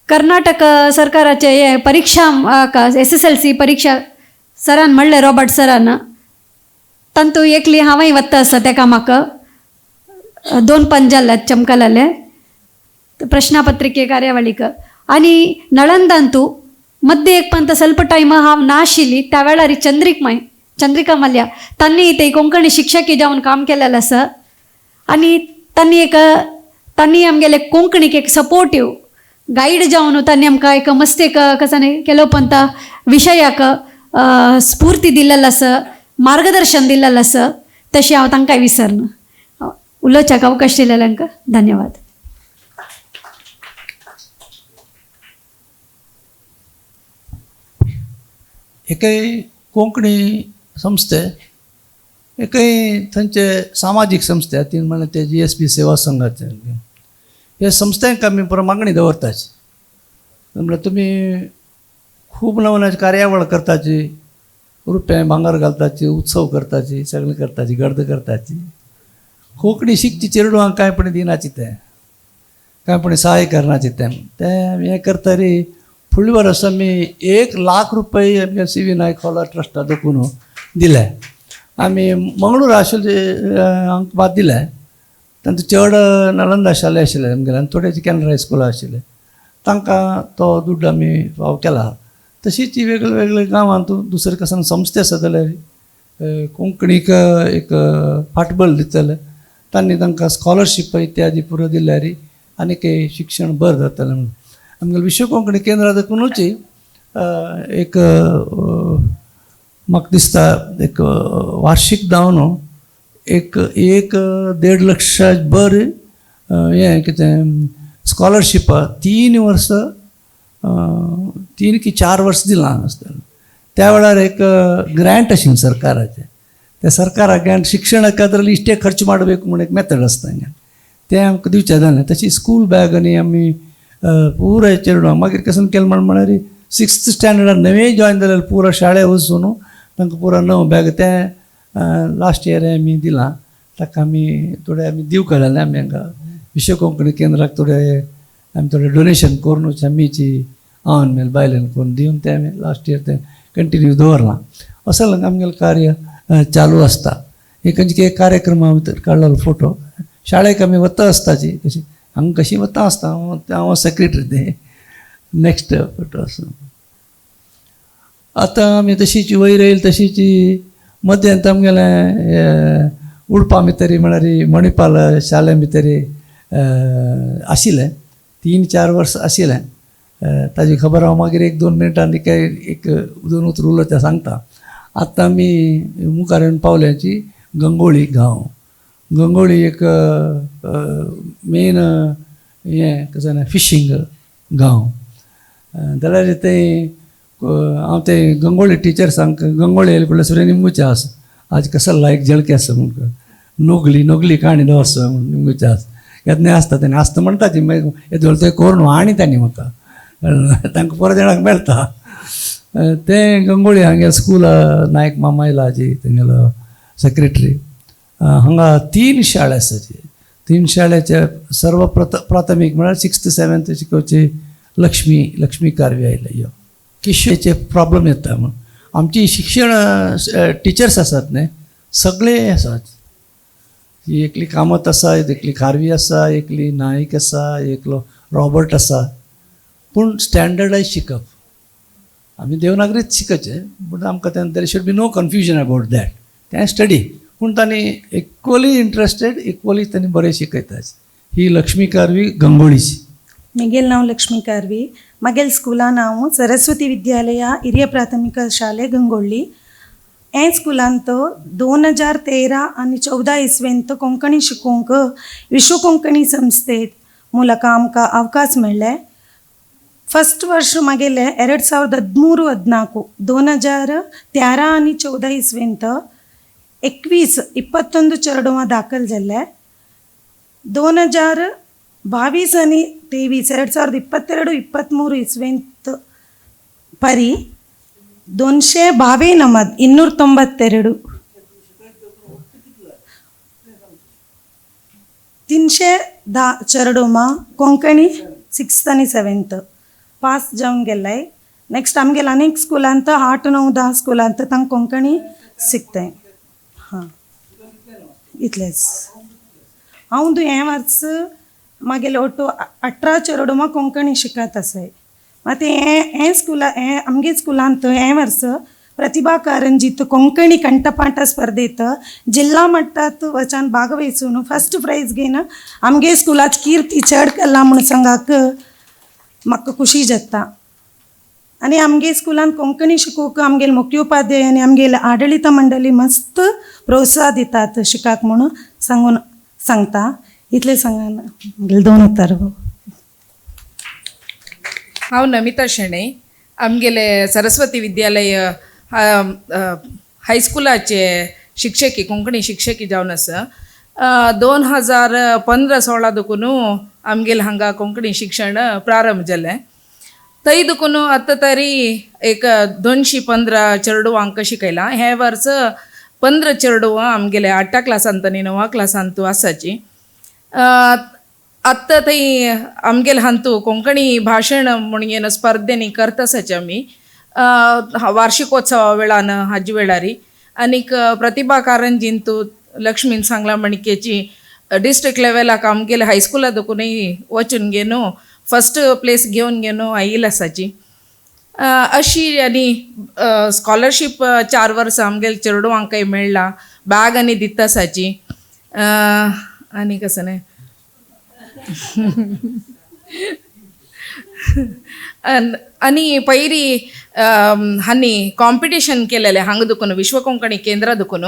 कर्नाटक सरकाराचे हे परीक्षा SSLC परीक्षा सरान म्हणलें रॉबर्ट सरान तांतू एकली हांवय वत्ता आसा तेका म्हाका 2 पंच जाल्यात चमकलाले प्रश्नपत्रिके कार्यावळीक आनी नळंदांतू मध्य एक पंत ಸ್ವಲ್ಪ टायम हांव ना आशिल्ली त्या वेळार चंद्रिका मल्ल्या तांणी ते कोंकणी शिक्षकी जावन काम केलेलें आसा आनी तांणी आमगेले कोंकणीक एक सपोर्टीव गाईड जावन तांणी आमकां एक मस्त एक कसाने केलो पंत विशयाक स्फूर्ती दिलेलो आसा मार्गदर्शन दिलेलें आसा तशें हांव तांकांय विसरना उलोवच्याक अवकाश दिलेल्यांक धन्यवाद. एकय कोंकणी संस्थे एकय थंयचे सामाजीक संस्थे ती म्हणल्यार ते GSB सेवा संघाचे हे संस्थेक आमी परत मागणी दवरताची म्हणल्यार तुमी खूब नवनाची कार्यावळ करताची रुपये भांगर घालताची उत्सव करताची सगळें करताची गर्द करताची कोंकणी शिकची चेडवांक कांयपणी दिनाची ते कांयपणी सहाय करनाची ते हें करतरी फुडल्या वर्सा आमी 1 लाख रुपये आमच्या CV नायक हॉल ट्रस्टा देखून दिले आमी मंगळूर आशिल्ले हांकां बाद दिले तांचो चड नलंदा शाले आशिल्ले आमगेले आनी थोडेचे कॅनरा हायस्कूल आशिल्ले तांकां तो दूड आमी फाव केला तशीच वेगळे वेगळे गांवांतूं दुसरे कसन संस्थे आसा जाल्यार कोंकणीक एक फाटबळ दितले तांणी तांकां स्कॉलरशीप इत्यादी पुरो दिल्यार आनीक शिक्षण बरें जातलें म्हणून आमगेले विश्व कोंकणी केंद्रा देखूनच एक म्हाका दिसता एक वार्षिक जावन एक 1.5 लाख बरें हें कितें स्कॉलरशिप 3 वर्सां 3 की 4 वर्स दिलां आसतलें त्या वेळार एक ग्रँट आशिल्लें सरकाराचें त्या सरकाराक ग्रँट शिक्षणाक खातीर इश्टे खर्च ಮಾಡಬೇಕು म्हणून एक मेथड आसता तें आमकां दिवचें जालें तशी स्कूल बॅग आनी आमी पुराय चेडवां मागीर कसन केलें म्हळ्यार 6th स्टँडर्डार नवे जॉयन जाल्यार पुरो शाळें वचून तांकां पुरो नवो बॅग तें लास्ट इयर आमी दिलां ताका आमी थोडे आमी दिवंक लागले आमी हांकां विश्व कोंकणी केंद्राक थोडे डोनेशन करून आमीची आवन मेल बायलेन करून दिवन तें आमी लास्ट इयर तें कंटिन्यू दवरलां असो आमगेलें कार्य चालू आसता एक कार्यक्रमा भितर काडलेलो फोटो शाळेक आमी वता आसताची कशी हांगा कशी वता आसता हांव सेक्रेटरी ते नेक्स्ट फोटो आसा आतां आमी तशीच वयर येयली तशीच मध्यांत आमगेलें उडपा भितर म्हळ्यार मणिपाल शाळे भितर आशिल्लें 3-4 वर्स आशिल्लें ताजी खबर हांव मागीर 1-2 मिनटांनी काय एक 2 उतर उरलो तें सांगता आतां आमी मुखार येवन पावल्याची गंगोळी गांव गंगोळी एक मेन हें कशें फिशींग गांव जाल्यार तें हांव ते गंगोळी टिचर्सांक गंगोळी येयले म्हणल्यार सुरे निमगुचे आस आज कसं लायक जळके आसा म्हणून नोगली काणी दोस म्हणून निमगुचे आस येदने आसता तेणे आसता म्हणटा ती मागीर येदोळ ते करून आनी तांणी म्हाका तांकां परत जाणांक मेळटा तें गंगोळी हांगे स्कूल नायक मामायलाजी तेंगेलो सेक्रेटरी हांगा 3 शाळे आसात 3 शाळेचे सर्व प्राथमीक म्हळ्यार 6th 7th शिकोवचे लक्ष्मी कारवी आयले ह्यो किशोरचे प्रॉब्लेम येता म्हणून आमची शिक्षण टिचर्स आसात न्हय सगळे आसात एकली कामत आसा एकली खारवी आसा एकली नाईक आसा एकलो रॉबर्ट आसा पूण स्टँडर्डायज शिकप आमी देवनागरीत शिकचे बट आमकां तेन्ना there should be no confusion about that तें स्टडी पूण तांणी इक्वली इंट्रस्टेड इक्वली तांणी बरें शिकयताच ही लक्ष्मी कारवी गंगोळीची म्हगेल नांव लक्ष्मी कारवी म्हगेल स्कुलान हांव सरस्वती विद्यालय ಹಿರಿಯ ಪ್ರಾಥಮಿಕ ಶಾಲೆ गंगोळी हे स्कुलांत 2013 आनी 14 इसवेंत कोंकणी शिकोवंक विश्व कोंकणी संस्थेत ಮೂಲಕ आमकां अवकाश मेळ्ळे फस्ट वर्ष मागेले 2013-14 2013 आनी 14 इसवेंत 21 चेडवां दाखल जाल्ले 2022 आनी 23 2022-23 इसवेंत परी 222 नमद 292 चेरडूमा कोंकणी 6th आणि 7th पास जावन गेलाय. नेक्स्ट आमगेले अनेक स्कुलांत 8, 9, 10 स्कुलांत तांकां कोंकणी शिकताय. हां इतलेंच. हांव हे वर्स मागेले ओटो 18 चेरडूमा कोंकणी शिकत आसाय. मात हे आमगे स्कुलांत हे वर्स प्रतिभा कारंजीत कोंकणी कंठपाठ स्पर्धेत जिल्हा मट्टात वचन भागवहिसून फर्स्ट प्राइज घेवन आमगे स्कुलाची कीर्ती चड केला म्हूण सांगाक म्हाका खुशी जाता. आनी आमगे स्कुलान कोंकणी शिकोवंक आमगेले मुख्योपाध्याय आनी आमगेले आडळित मंडळी मस्त प्रोत्साह दितात शिकाक म्हणून सांगता. इतले सांगान आमगेले 2 उत्तर. हांव नमिता शेणै आमगेले सरस्वती विद्यालय हायस्कुलाचे शिक्षकी कोंकणी शिक्षकी जावन आसा. 2015-16 देखून आमगेले हांगा कोंकणी शिक्षण प्रारंभ जालें. थंय देखून आतां तरी एक 215 चेडवांक शिकयलां. हे वर्स 15 चेडवां आमगेले 8 क्लासांत आनी 9 क्लासांत आसाची. आत्तां थंय आमगेले हांतू कोंकणी भाशण म्हणून स्पर्धेनी करता आसाचे आमी वार्षिकोत्सवा वेळान हाजे वेळारी. आनीक प्रतिभा कारंजींत लक्ष्मीन सांगला मणिकेची डिस्ट्रिक्ट लेवलाक आमगेले हायस्कुला देखूनय वचून घेवन फर्स्ट प्लेस घेवन घेवन आयिल्ली आसाची. अशी आनी स्कॉलरशीप 4 वर्सां आमगेले चेडवांकय मेळ्ळा. बॅग आनी दिता आसाची. आनी कसं न्ही आनी पयरी हांणी कॉम्पिटिशन केलेलें हांगा देखून विश्व कोंकणी केंद्रा देखून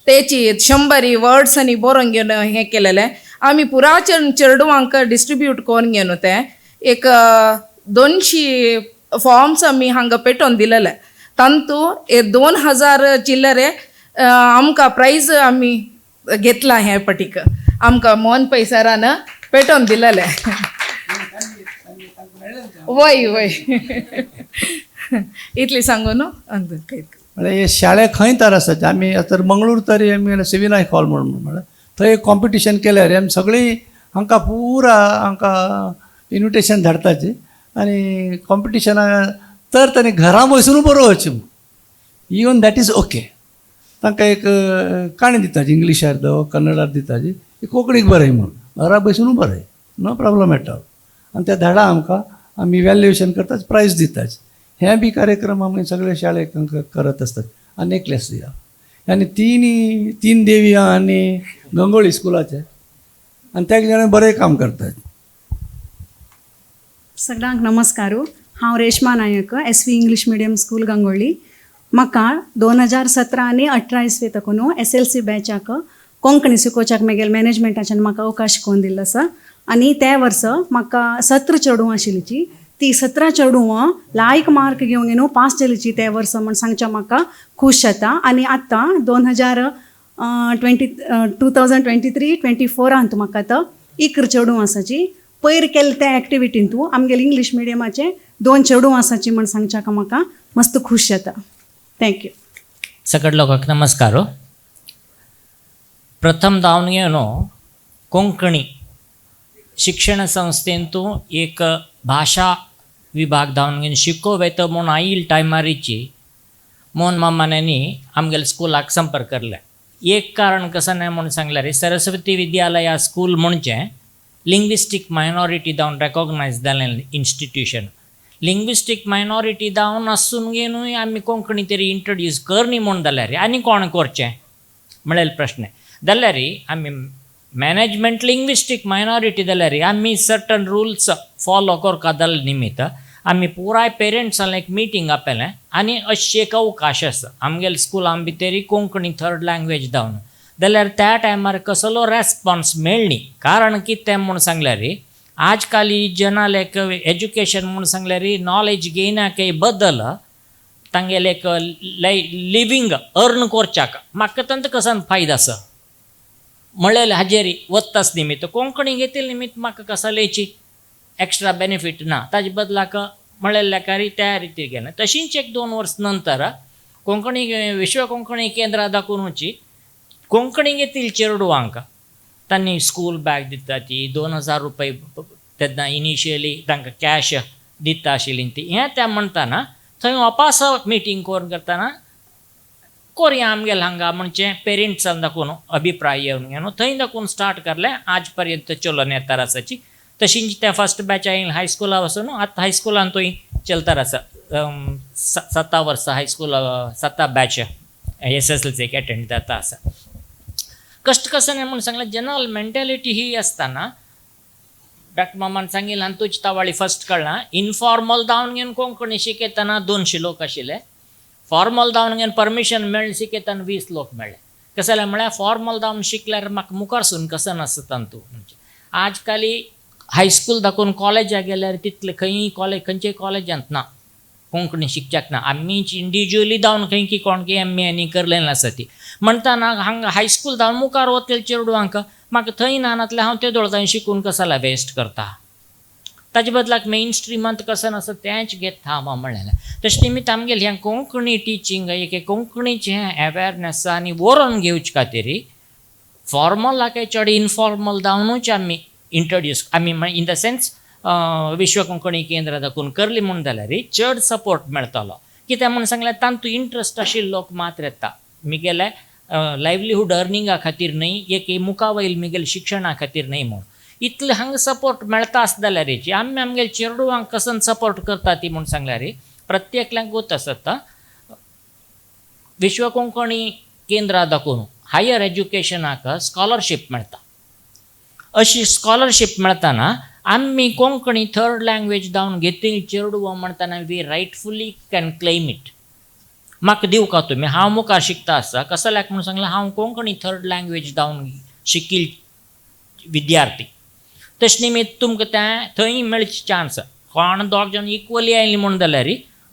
तेची 100 वर्ड्स आनी बरोवन घेवन हें केलेलें. आमी पुरा चेडवांक डिस्ट्रिब्यूट करून घेवन तें एक 200 फॉर्म्स आमी हांगा पेटोवन दिलेले. तांतू 2000 चिल्लरे आमकां प्रायज आमी घेतला. हे पटीक आमकां मोहन पै सरान पेटोवन दिलेले. वय वय इतली सांगून म्हळ्यार हे शाळे खंय तर आसात. आमी तर मंगळूर तरी आमी सिविनायक हॉल म्हणून म्हळ्यार थंय कॉम्पिटिशन केल्यार आमी सगळीं हांकां पुरा हांकां इन्विटेशन धाडटाची. आनी कॉम्पिटिशना तर तांणी घरा बसून बरोवची. Even that is okay. तांकां एक काणी दिताची इंग्लिशार दो कन्नडार दिताची कोंकणीक बरय म्हणून घरा बसून बरय नो प्रॉब्लम एट ऑल. आनी ते धाडा आमकां आमी इवॅल्युएशन करतात प्रायज दिताच. हे बी कार्यक्रम आमी सगळे शाळेक करत आसतात. आनी एक क्लास या आनी 3 देविया आनी गंगोळी स्कुलाचे आनी ते जाण बरें काम करतात. सगळ्यांक नमस्कार. हांव रेश्मा नायक SV English medium school Gangoli. म्हाका 2017 आनी 18 इसवी तकून SLC बॅचाक कोंकणी शिकोवच्याक म्हगेले मॅनेजमेंटाच्यान म्हाका अवकाश करून दिल्लो आसा. आनी त्या वर्स म्हाका 17 चेडवां आशिल्लीची. ती 17 चेडवां लायक मार्क घेवन घेवन पास जालीची त्या वर्स म्हण सांगचें म्हाका खूश जाता. आनी आतां 2023-24 म्हाका आतां 11 चेडवां आसाची. पयर केले त्या एक्टिविटींत आमगेले इंग्लीश मिडियमाचे 2 चेडवां आसाची म्हण सांगच्याक म्हाका मस्त खूश जाता. थँक्यू. सगळे लोकांक नमस्कार. प्रथम जावन घेवन कोंकणी शिक्षण संस्थेंतू एक भाषा विभाग जावन घेवन शिकोव येता म्हूण आयिल्ले टायमारीची मोहन मामांनी आमगेल्या स्कुलाक संपर्क केले. एक कारण कसं नाही म्हणून सांगल्यार सरस्वती विद्यालया स्कूल म्हणचें लिंग्विस्टीक मायनॉरिटी जावन रेकॉग्नायज जाल्लें इन्स्टिट्यूशन. लिंग्विस्टीक मायनॉरिटी जावन आसून घेवनूय आमी कोंकणी तरी इंट्रोड्यूस करनी म्हूण जाल्यार आनी कोण करचें म्हणलेलो प्रश्न. जाल्यार आमी मॅनेजमेंट लिंग्विस्टीक मायनॉरिटी जाल्यार आमी सर्टन रुल्स फॉलो करता जाल्या निमित्त आमी पुराय पेरंट्सांक एक मिटींग आपयलें. आनी अशें एक अवकाश आसा आमगेल्या स्कुलां भितर कोंकणी 3rd लँग्वेज जावन जाल्यार त्या टायमार कसलो रेस्पॉन्स मेळ्ळी. कारण कितें म्हूण सांगल्यार आज काली जनाल एक एज्युकेशन म्हूण सांगल्यार नॉलेज घेयनाक बद्दल तांगेले एक लिवींग अर्न करच्याक म्हाका तांकां कसान फायदो आसा म्हणलें हाजेर वताच निमित्त कोंकणी घेतिल्ले निमित्त म्हाका कसालेची एक्स्ट्रा बेनिफीट ना. ताजे बदलाक म्हणलेल्याकारी त्या रितीन गेलें. तशींच एक 2 वर्स नंतर कोंकणी विश्व कोंकणी केंद्रा दाखोवनची कोंकणी घेतिल्ले चेडवांक तांणी स्कूल बॅग दिता ती 2000 रुपये तेन्ना इनिशियली तांकां कॅश दिता आशिल्ली ती हें त्या म्हणटाना थंय वापस मिटींग करून करतना कोरया आमगेले हांगा म्हणजे पेरेंट्सान दाखोवन अभिप्राय येवन घेवन थंय दाखोवन स्टार्ट करलें आज पर्यंत चलून येतार आसाची तशी त्या फर्स्ट बॅच येयन हायस्कुला वचून आतां हायस्कुलान थंय चलतार आसा 7 वर्सां हायस्कूल 7 बॅच SSLCक अटेंड जाता आसा कष्ट कसं नाही म्हणून सांगलें जनरल मेंटॅलिटी ही असताना डॉक्टर मामान सांगितलं आणि तुझी तावाळी फर्स्ट कळना इनफॉर्मल जावन घेवन कोंकणी शिकयतना 200 लोक आशिल्ले फॉर्मल जावन घेवन परमिशन मेळ्ळें शिकयतना 20 लोक मेळ्ळे कशें जालें म्हळ्यार फॉर्मल जावन शिकल्यार म्हाका मुखार सून कसं नासता तूं म्हणजे आज काली हायस्कूल दाखोवन कॉलेजाक गेल्यार तितले खंयच्याय कॉलेजांत ना कोंकणी शिकच्याक ना आमीच इंडिव्युज्युअली जावन खंय कोणकी MA आनी करलेलें आसा ती म्हणटाना हांगा हायस्कूल जावन मुखार वतले चेडवांक म्हाका थंय नानातले हांव ते थंय शिकून कसाला वेस्ट करता ताजे बदलाक मेन स्ट्रिमांत कसं आसा तेंच घेता म्हणलें तशें निमित्त आमगेलें ह्या कोंकणी टिचींग एक कोंकणीचें अवेरनस आनी वरोन घेवचे खातीर फॉर्मलाके चड इनफॉर्मल जावनूच आमी इंट्रोड्यूस आमी इन द सेन्स विश्व कोंकणी केंद्र दाखोवन करली म्हूण जाल्यार चड सपोर्ट मेळटलो कित्याक म्हूण सांगल्यार तांतू इंट्रस्ट आशिल्ले लोक मात्र येता मिगेले लायव्हलीहूड अर्निंगा खातीर न्हय एक मुखा वयल मिगेले शिक्षणा खातीर न्हय म्हूण इतले हांगा सपोर्ट मेळटा आसता जाल्यार आमी आमगेले चेडवांक कसं सपोर्ट करता ती म्हूण सांगल्यार प्रत्येकल्याक गोत आसता विश्व कोंकणी केंद्रा दाखोवन हायर एज्युकेशनाक स्कॉलरशीप मेळटा अशी स्कॉलरशीप मेळटाना आमी कोंकणी थर्ड लँग्वेज जावन घेतली चेडवां म्हणटाना वी रायटफुली कॅन क्लेम इट म्हाका दिवका तुमी हांव मुखार शिकता आसा कसं लायक म्हणून सांगलें हांव कोंकणी थर्ड लँग्वेज जावन शिकिल विद्यार्थी तशें निमित्त तुमकां तें थंय मेळची चान्स कोण दोग जाण इक्वली आयली म्हूण जाल्यार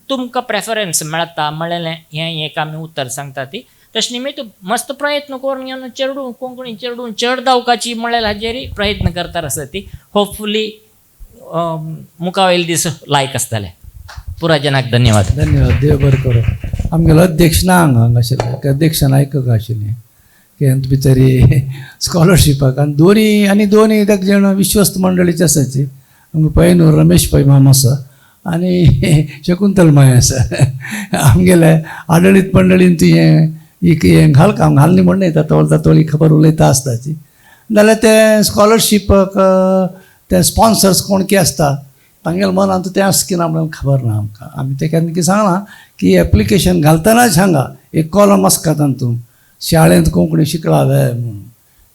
तुमकां प्रेफरन्स मेळटा म्हणलें हें एक आमी उतर सांगता ती तशें निमित्त मस्त प्रयत्न करून घेवन चेडूं कोंकणी चेडूं चड जावपाची म्हणल्यार हाजेर प्रयत्न करता आसा ती होपफुली मुखा वयले दीस लायक आसतले पुराय जनाक धन्यवाद देव बरें करूं आमगेलो अध्यक्ष ना हांगा आशिल्ले अध्यक्षान आयकूंक आशिल्लें की भितरी स्कॉलरशिपाक आनी दोनी एक जाण विश्वस्त मंडळीचे आसाची आमगे पै न्हू रमेश पै मामा आसा आनी शकुंतल माय आसा आमगेले आडळीत मंडळीन ती हें घाल काम घालनी म्हण येता तोळी खबर उलयता आसताची जाल्यार ते स्कॉलरशिपाक ते स्पॉन्सर्स कोण की आसता तांगेले मनांत तें आसा की ना म्हणून खबर ना आमकां आमी ते केन्ना कितें सांगना की एप्लिकेशन घालतनाच हांगा एक कॉलम आसता तातूंत शाळेंत कोंकणी शिकला म्हणून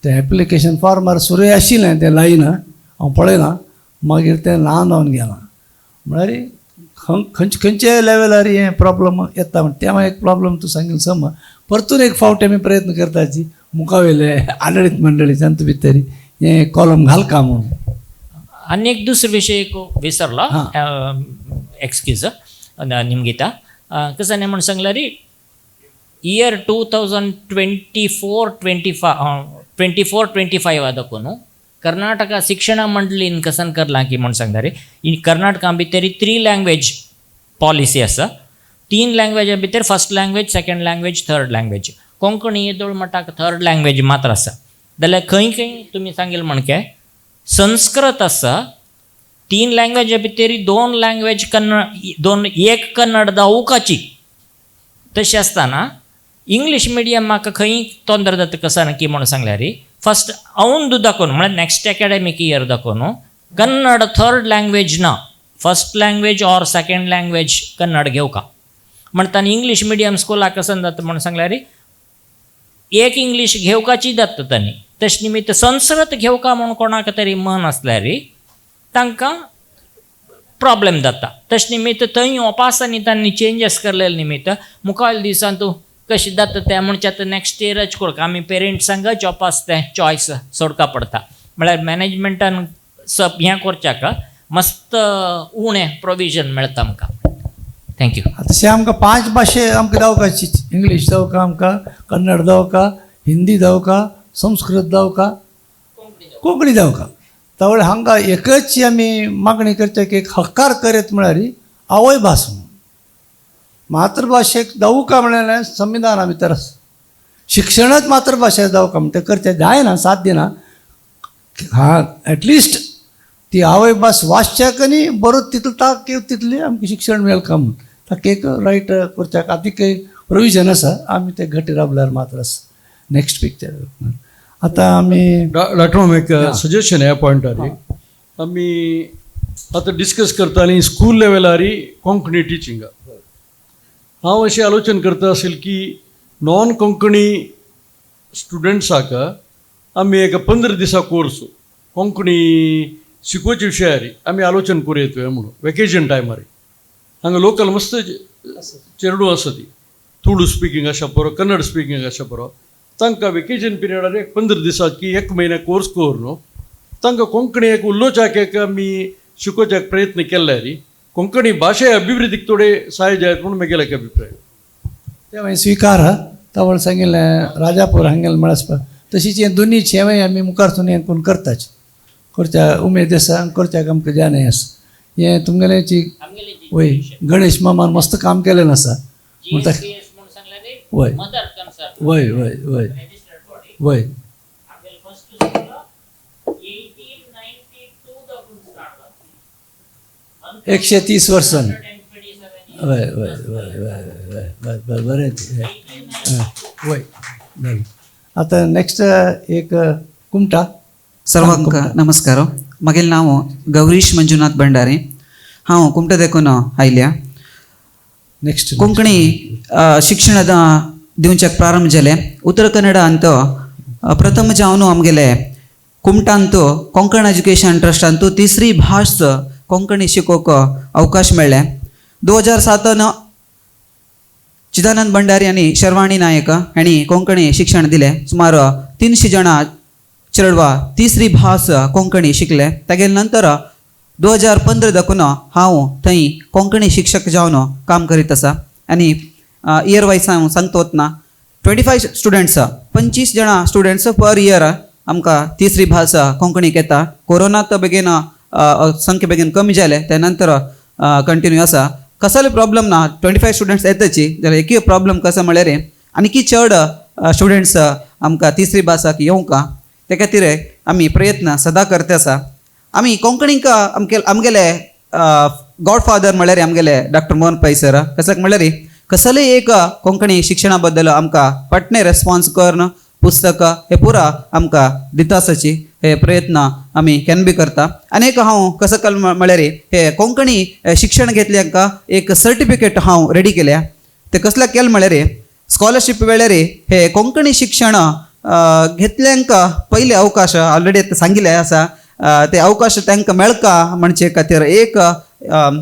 तें एप्लिकेशन फॉर्मार सुरू आशिल्लें तें लायना हांव पळयलां मागीर तें ल्हान जावन गेलां म्हळ्यार खंयचे लेवलार हें प्रॉब्लम येता म्हण तें एक प्रॉब्लम तूं सांगिल्लो सम परतून एक फावट आमी प्रयत्न करताची मुखा वयले आडळीत मंडळीच्यान तूं भितर हें कॉलम घाल का म्हणून आनी एक दुसरो विशय विसरलो एक्सक्यूज निमगीता कसं नाही म्हणून सांगल्यार इयर 2024-25 दाखोवन कर्नाटका शिक्षण मंडळीन कसन करलां की म्हणून सांगल्यार कर्नाटका भितर 3 लँग्वेज पॉलिसी आसा 3 लँग्वेजा भितर first language second language third language Konkani येदोळ मटाक थर्ड लँग्वेज मात्र आसा जाल्यार खंय खंय तुमी सांगिल्लें म्हणके संस्कृत आसा 3 लँग्वेजा भितर 2 लँग्वेज एक कन्नड जावूकाची तशें आसतना इंग्लीश मिडियम म्हाका खंय तोंदर जाता कसं की म्हणून सांगल्यार फर्स्ट औंद दाखोवन म्हळ्यार नेक्स्ट एकाडेमीक इयर दाखोवन कन्नड थर्ड लँग्वेज ना first language or second language Kannada घेवका म्हणटाना इंग्लीश मिडियम स्कुलाक कसं जाता म्हणून सांगल्यार एक इंग्लीश घेवकाची जाता तांणी तशें निमित्त संस्कृत घेवका म्हणून कोणाक तरी मन आसल्यार तांकां प्रॉब्लेम जाता तशें निमित्त थंय वपासांनी तांणी चेंजीस केलेले निमित्त मुखावेल्या दिसान तूं कशें जाता तें म्हणचे आतां नेक्स्ट इयरच करता आमी पेरेंट्सांकच वपास तें चॉयस सोडका पडटा म्हळ्यार मॅनेजमेंटान हें करच्याक मस्त उणें प्रोविजन मेळटा आमकां थँक्यू तशें आमकां 5 भाशे आमकां जावपाची इंग्लीश जावका आमकां कन्नड जावका हिंदी जावका संस्कृत जावका कोंकणी जावका त्यावेळी हांगा एकच आमी मागणी करचे की एक हक्कार करीत म्हळ्यार आवय भास म्हणून मातृभाशेक जावूका म्हळ्यार संविधाना भितर शिक्षणच मातृभाशेक जावका म्हणटा करचें जायना साथ दिना हा ॲटलिस्ट ती आवय भास वाचच्याक आनी बरोच तितलो ताक तितलें आमकां शिक्षण वेलकम ताका एक रायट करच्याक आतां काही प्रोविजन आसा आमी ते घटी राबल्यार मात्र आसा. नेक्स्ट पिक्चर आतां आमी डॉक्टर मॅम एक सजेशन ह्या पॉयंटार आमी आतां डिस्कस करता आनी स्कूल लेवलार कोंकणी टिचिंगा हांव अशें आलोचन करता असेल की नॉन कोंकणी स्टुडंट्साक आमी एक 15 दिसा कोर्स कोंकणी शिकोवचे विशयार आमी आलोचन करूं येतोय म्हणून वेकेशन टायमार हांगा लोकल मस्त चेडू आसा ती तुळू स्पिकींग अशा बरो कन्नड स्पिकींग अशा बरो तांकां वेकेशन पिरियडार एक 15 दिसात की 1 म्हयन्या कोर्स करून तांकां कोंकणी एक उलोवच्याक एक आमी शिकोवच्याक प्रयत्न केल्यार कोंकणी भाशे अभिवृद्धीक थोडे सहाय्य जायत म्हणून म्हगेलो एक अभिप्राय. ते मागीर स्विकार तावळ सांगिल्लें राजापूर हांगेल म्हळ्यार तशीच हे दोनी शेवय आमी मुखारसून हें करून करताच करच्या उमेद आसा करच्याक आमकां जाणय आसा. हें तुमगेलेची वय गणेश मामान मस्त काम केलेलें आसा वय वय वय वय वय 130 वर्सांनी वय वय वय वय वय बरें वय. आतां नेक्स्ट एक कुमटा. सर्वांक नमस्कार. मागेलें नांव गौरीश मंजुनाथ भंडारी. हांव कुमटा देखून आयल्या. नेक्स्ट कोंकणी शिक्षण दिवच्याक प्रारंभ जालें. उत्तर कन्नडांत प्रथम जावन आमगेले कुमटांत कोंकण एज्युकेशन ट्रस्टांत तिसरी भास कोंकणी शिकोवक अवकाश मेळ्ळें. 2007 चिदानंद भंडारी आनी शर्वाणी नायक हांणी कोंकणी शिक्षण दिलें. सुमार 300 जाणां चेडवां तिसरी भास कोंकणी शिकले. तागे नंतर 2015 देखून हांव थंय कोंकणी शिक्षक जावन काम करीत आसा. आनी इयर वायज हांव सांगता वतना 25 स्टुडंट्स 25 जाणां स्टुडंट्स पर इयर आमकां तिसरी भास कोंकणीक येता. कोरोनात बेगीन संख्या बेगीन कमी जाले त्या नंतर कंटिन्यू आसा. कसले प्रॉब्लम ना. 25 स्टुडंट्स येताची जाल्यार एकूय प्रॉब्लम कसो म्हळ्यार आनीकी चड स्टुडंट्स आमकां तिसरी भासाक येवंका ते खातीर आमी प्रयत्न सदां करता आसा. आमी कोंकणीक आमगेले गॉडफादर म्हळ्यार आमगेले डॉक्टर मोहन पै सर कसाक म्हळ्यार कसलेय एक कोंकणी शिक्षणा बद्दल आमकां पटने रेस्पॉन्स करून पुस्तक हे पुरा आमकां दिता आसाची हे प्रयत्न आमी केन्ना बी करता. आनी एक हांव कसो केलो म्हळ्यार हे कोंकणी शिक्षण घेतल्यांक एक सर्टिफिकेट हांव रेडी केल्या. ते कसल्याक केलें म्हळ्यार स्कॉलरशीप वेळार हे कोंकणी शिक्षण घेतल्यांक पयले अवकाश ऑलरेडी सांगिल्ले आसा ते अवकाश तांकां मेळका म्हणचे खातीर एक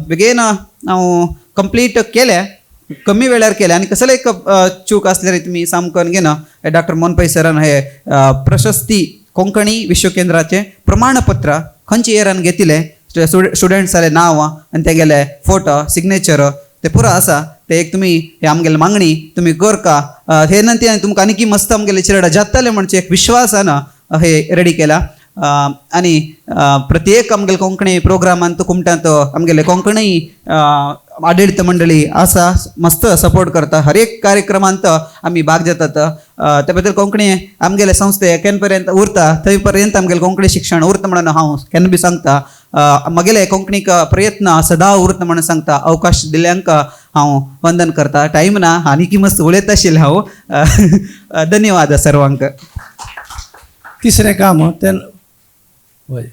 बेगीन हांव कंप्लीट केले कमी वेळार केले. आनी कसले एक चूक आसल्यार तुमी सामको घेना डॉक्टर मोहन पै सरान हे प्रशस्ती कोंकणी विश्व केंद्राचे प्रमाणपत्र खंयच्या इयरान घेतिले स्टुडंट्साले नांव आनी तेगेले फोटो सिग्नेचर ते पुरो आसा. ते एक तुमी हे आमगेले मागणी तुमी करका हे नंतर तुमकां आनीकी मस्त आमगेले चेडा जातले म्हणचे एक विश्वासान हे रेडी केला. आनी प्रत्येक आमगेले कोंकणी प्रोग्रामांत कुमटांत आमगेले कोंकणी आडळित मंडळी आसा मस्त सपोर्ट करता. हर एक कार्यक्रमांत आमी भाग घेतात. त्या बद्दल कोंकणी आमगेले संस्थे केन्ना पर्यंत उरता थंय पर्यंत आमगेलें कोंकणी शिक्षण उरता म्हणून हांव केन्ना बी सांगता. म्हगेले कोंकणीक प्रयत्न सदां उरता म्हणून सांगता. अवकाश दिल्यांक हांव वंदन करता. टायम ना आनीकी मस्त उलयत आशिल्लें हांव. धन्यवाद सर्वांक. तिसरें काम तें वय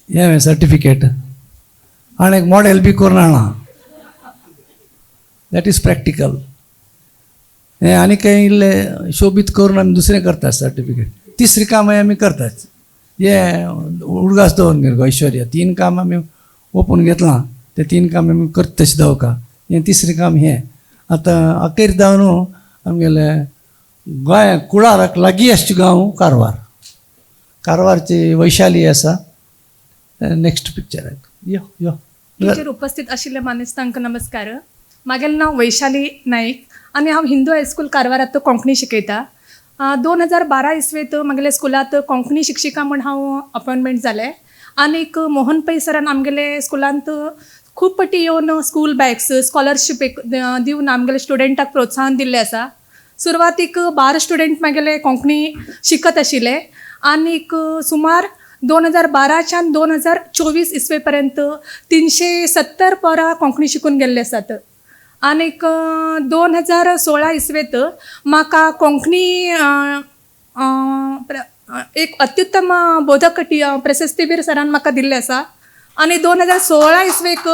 हे सर्टिफिकेट आनी एक मॉडेल बी करून हाडा. That is practical. हें आनी खंय इल्लें शोबीत करून आमी दुसरें करतात सर्टिफिकेट. तिसरी कामां आमी करतात. हे उडगास दवरून गेलो ऐश्वर्या 3 काम आमी ओपून घेतलां. ते 3 काम आमी करता तशें दवरका. हें तिसरें काम हें. आतां अखेर जावन आमगेले गोंया कुळाराक लागीं आसचे गांव कारवार. कारवारची वैशाली आसा. नेक्स्ट पिक्चर यो यो. टीचर उपस्थित आशिल्ले मानेस्तांक नमस्कार. म्हागेलें नांव वैशाली नाईक आनी हांव हिंदू हायस्कूल कारवारांत कोंकणी शिकयता. 2012 इसवेंत म्हगेल्या स्कुलांत कोंकणी शिक्षिका म्हूण हांव अपॉयंटमेंट जालें. आनीक मोहन पै सरान आमगेले स्कुलांत खूब फावटी येवन स्कूल बॅग्स स्कॉलरशीप दिवन आमगेले स्टुडंटाक प्रोत्साहन दिल्लें आसा. सुरवातीक 12 स्टुडंट म्हगेले कोंकणी शिकत आशिल्ले आनीक सुमार 2012च्यान 2024 इसवेपर्यंत 370 पोरां कोंकणी शिकून गेल्ले आसात. आनीक 2016 इसवेत म्हाका कोंकणी एक अत्युत्तम बोधक प्रशस्तीबीर सरान म्हाका दिल्ले आसा. आनी 2016 इसवेक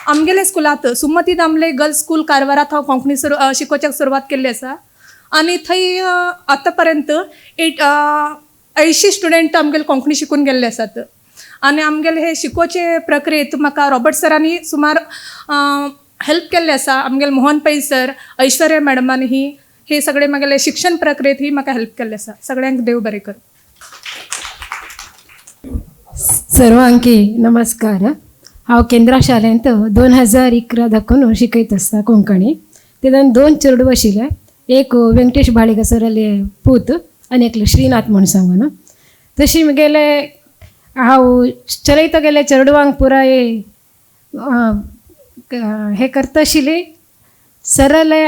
आमगेले स्कुलांत सुमती दामले गर्ल्स स्कूल कारवारात हांव कोंकणी शिकोवच्याक सुरवात केल्ली आसा. आनी थंय आतां पर्यंत 80 स्टुडंट आमगेले कोंकणी शिकून गेल्ले आसात. आनी आमगेले हे शिकोवचे प्रक्रियेत म्हाका रॉबर्ट सरांनी सुमार हेल्प केल्ले आसा. आमगेले मोहन पै सर, ऐश्वर्या मॅडमांनी हे सगळे म्हगेले शिक्षण प्रक्रियेत ही म्हाका हेल्प केल्ले आसा. सगळ्यांक देव बरें कर. सर्वांकी नमस्कार. हांव केंद्रा शाळेंत 2011 दाखून शिकयत आसता कोंकणी. तेन्ना 2 चेडूं आशिल्ले. एक व्यंकटेश बाळिगा सराले पूत आनी एकलो श्रीनाथ म्हूण सांगून. तशी म्हगेले हांव चलयता गेले चेडवांक पुराय हे करता आशिल्ली. सरले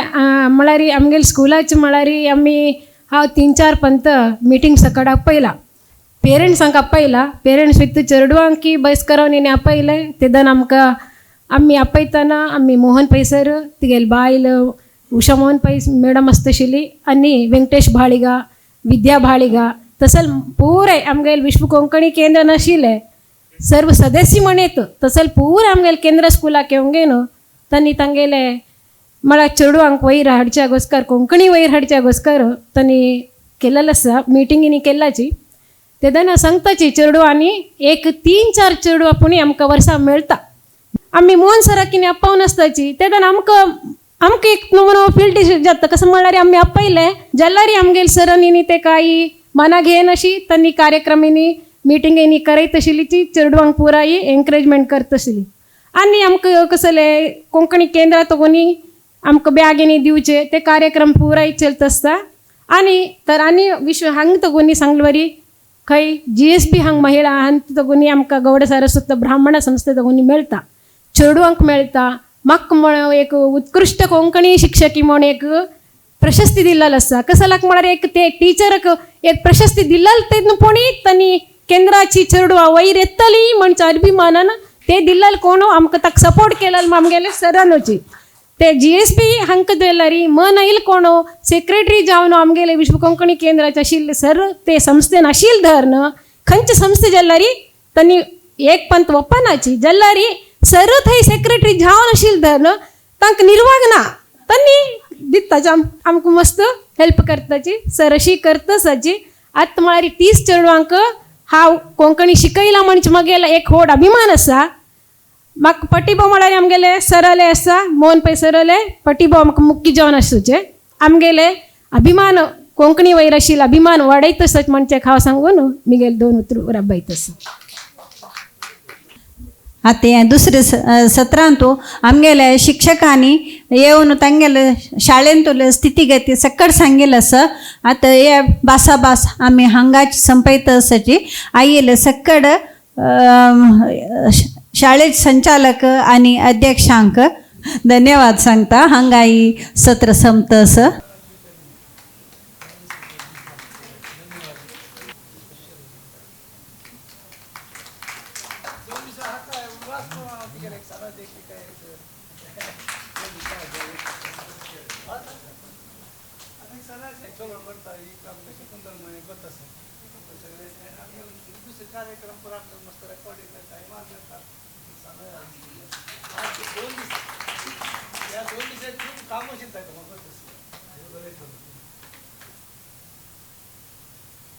म्हळ्यार आमगेले स्कुलाचे म्हळ्यार आमी हांव 3-4 पंत मिटींग सकाळ आपयला. पेरंट्सांक आपयला. पेरंट्स विथ चेडवांक की बस करून येणे आपयले. तेदन आमकां आमी आपयतना आमी मोहन पै सर, तिगेले बायल उषा मोहन पै मॅडम आसता आशिल्ली आनी वेंकटेश भाळिगा, विद्या भाळिगा, तसल पुराय आमगेले विश्व कोंकणी केंद्र नाशिल्ले सर्व सदस्य म्हण येत. तसल पुराय आमगेले केंद्र स्कुलाक येवंक न्हू तांणी तांगेले म्हळ्यार चेडवांक वयर हाडच्या घोस्कार कोंकणी वयर हाडच्या घोस्कार तांणी केलेलो आसा. मिटिंगींनी केल्लाची. तेदना सांगताची चेडवांनी एक 3-4 चेडवां पुणी आमकां वर्सां मेळटा. आमी मोहन सराक कितें आपावन आसताची. तेदना आमकां एक नवो फील्ड जाता. कसं म्हळ्यार आमी आपयले जाल्यार आमगेले सरांनी ते कांय मना घेयन अशी तांणी कार्यक्रमींनी मिटिंगेनी करयत आशिल्लीची चेडवांक पुराय एनकरेजमेंट करता आशिल्ली. आनी आमकां कसले कोंकणी केंद्रांत कोणी आमकां बॅगीनी दिवचे ते कार्यक्रम पुराय चलत आसता. आनी विश्व हांगा तगोनी सांगले वरी खंय GSB हांगा महिळा हांगा तगोनी आमकां गौड सारस्वत ब्राह्मण संस्थे तगोनी मेळटा. चेडवांक मेळटा. म्हाका म्हण एक उत्कृश्ट कोंकणी शिक्षकी म्हूण एक प्रशस्ती दिल्लेलो आसा. कसालाक म्हळ्यार एक ते टिचराक एक प्रशस्ती दिल्लेलो तेन्ना पुणी तांणी केंद्राची चेडवां वयर येतली म्हणच्या अभिमानान ते दिल्लेलो कोण आमकां ताका सपोर्ट केलेलो आमगेले सरानोची. ते GSB हांकां जाल्यार मन येयले कोण सेक्रेटरी जावन आमगेले विश्व कोंकणी केंद्राचे आशिल्ले सर ते संस्थेन आशिल्ले धर्न खंयचे संस्थे जाल्यार तांणी एक पंत ओपनाची जाल्यार सर थंय सेक्रेटरी जावन आशिल्ले धर्न तांकां निर्वाग ना तांणी दिताची आमकां मस्त हेल्प करताची. सर अशी करता आसाची. आतां म्हळ्यार 30 चेडवांक हांव कोंकणी शिकयला म्हणजे म्हगेलो एक व्हड अभिमान आसा. म्हाका पटीबो म्हळ्यार आमगेले सराले आसा मोहन पै सरले पटीबो म्हाका मुख्य जावन आसूचे. आमगेले अभिमान कोंकणी वयर आशिल्लो अभिमान वाडयता आसत म्हणचें हांव सांगून म्हगेले 2 उतर राबयता आसा. आता हे दुसरे सत्रांत आमगेले शिक्षकांनी येवन तांगेले शाळेंतले स्थितीगती सकट सांगिल्लो आसा. आता हे भास आमी हांगाची संपयता आसाची आयिल्ले सकट शाळेचे संचालक आणि अध्यक्षांक धन्यवाद सांगता. हांगा ही सत्र संपता आसा. या 2 दिवसात काम शिकताय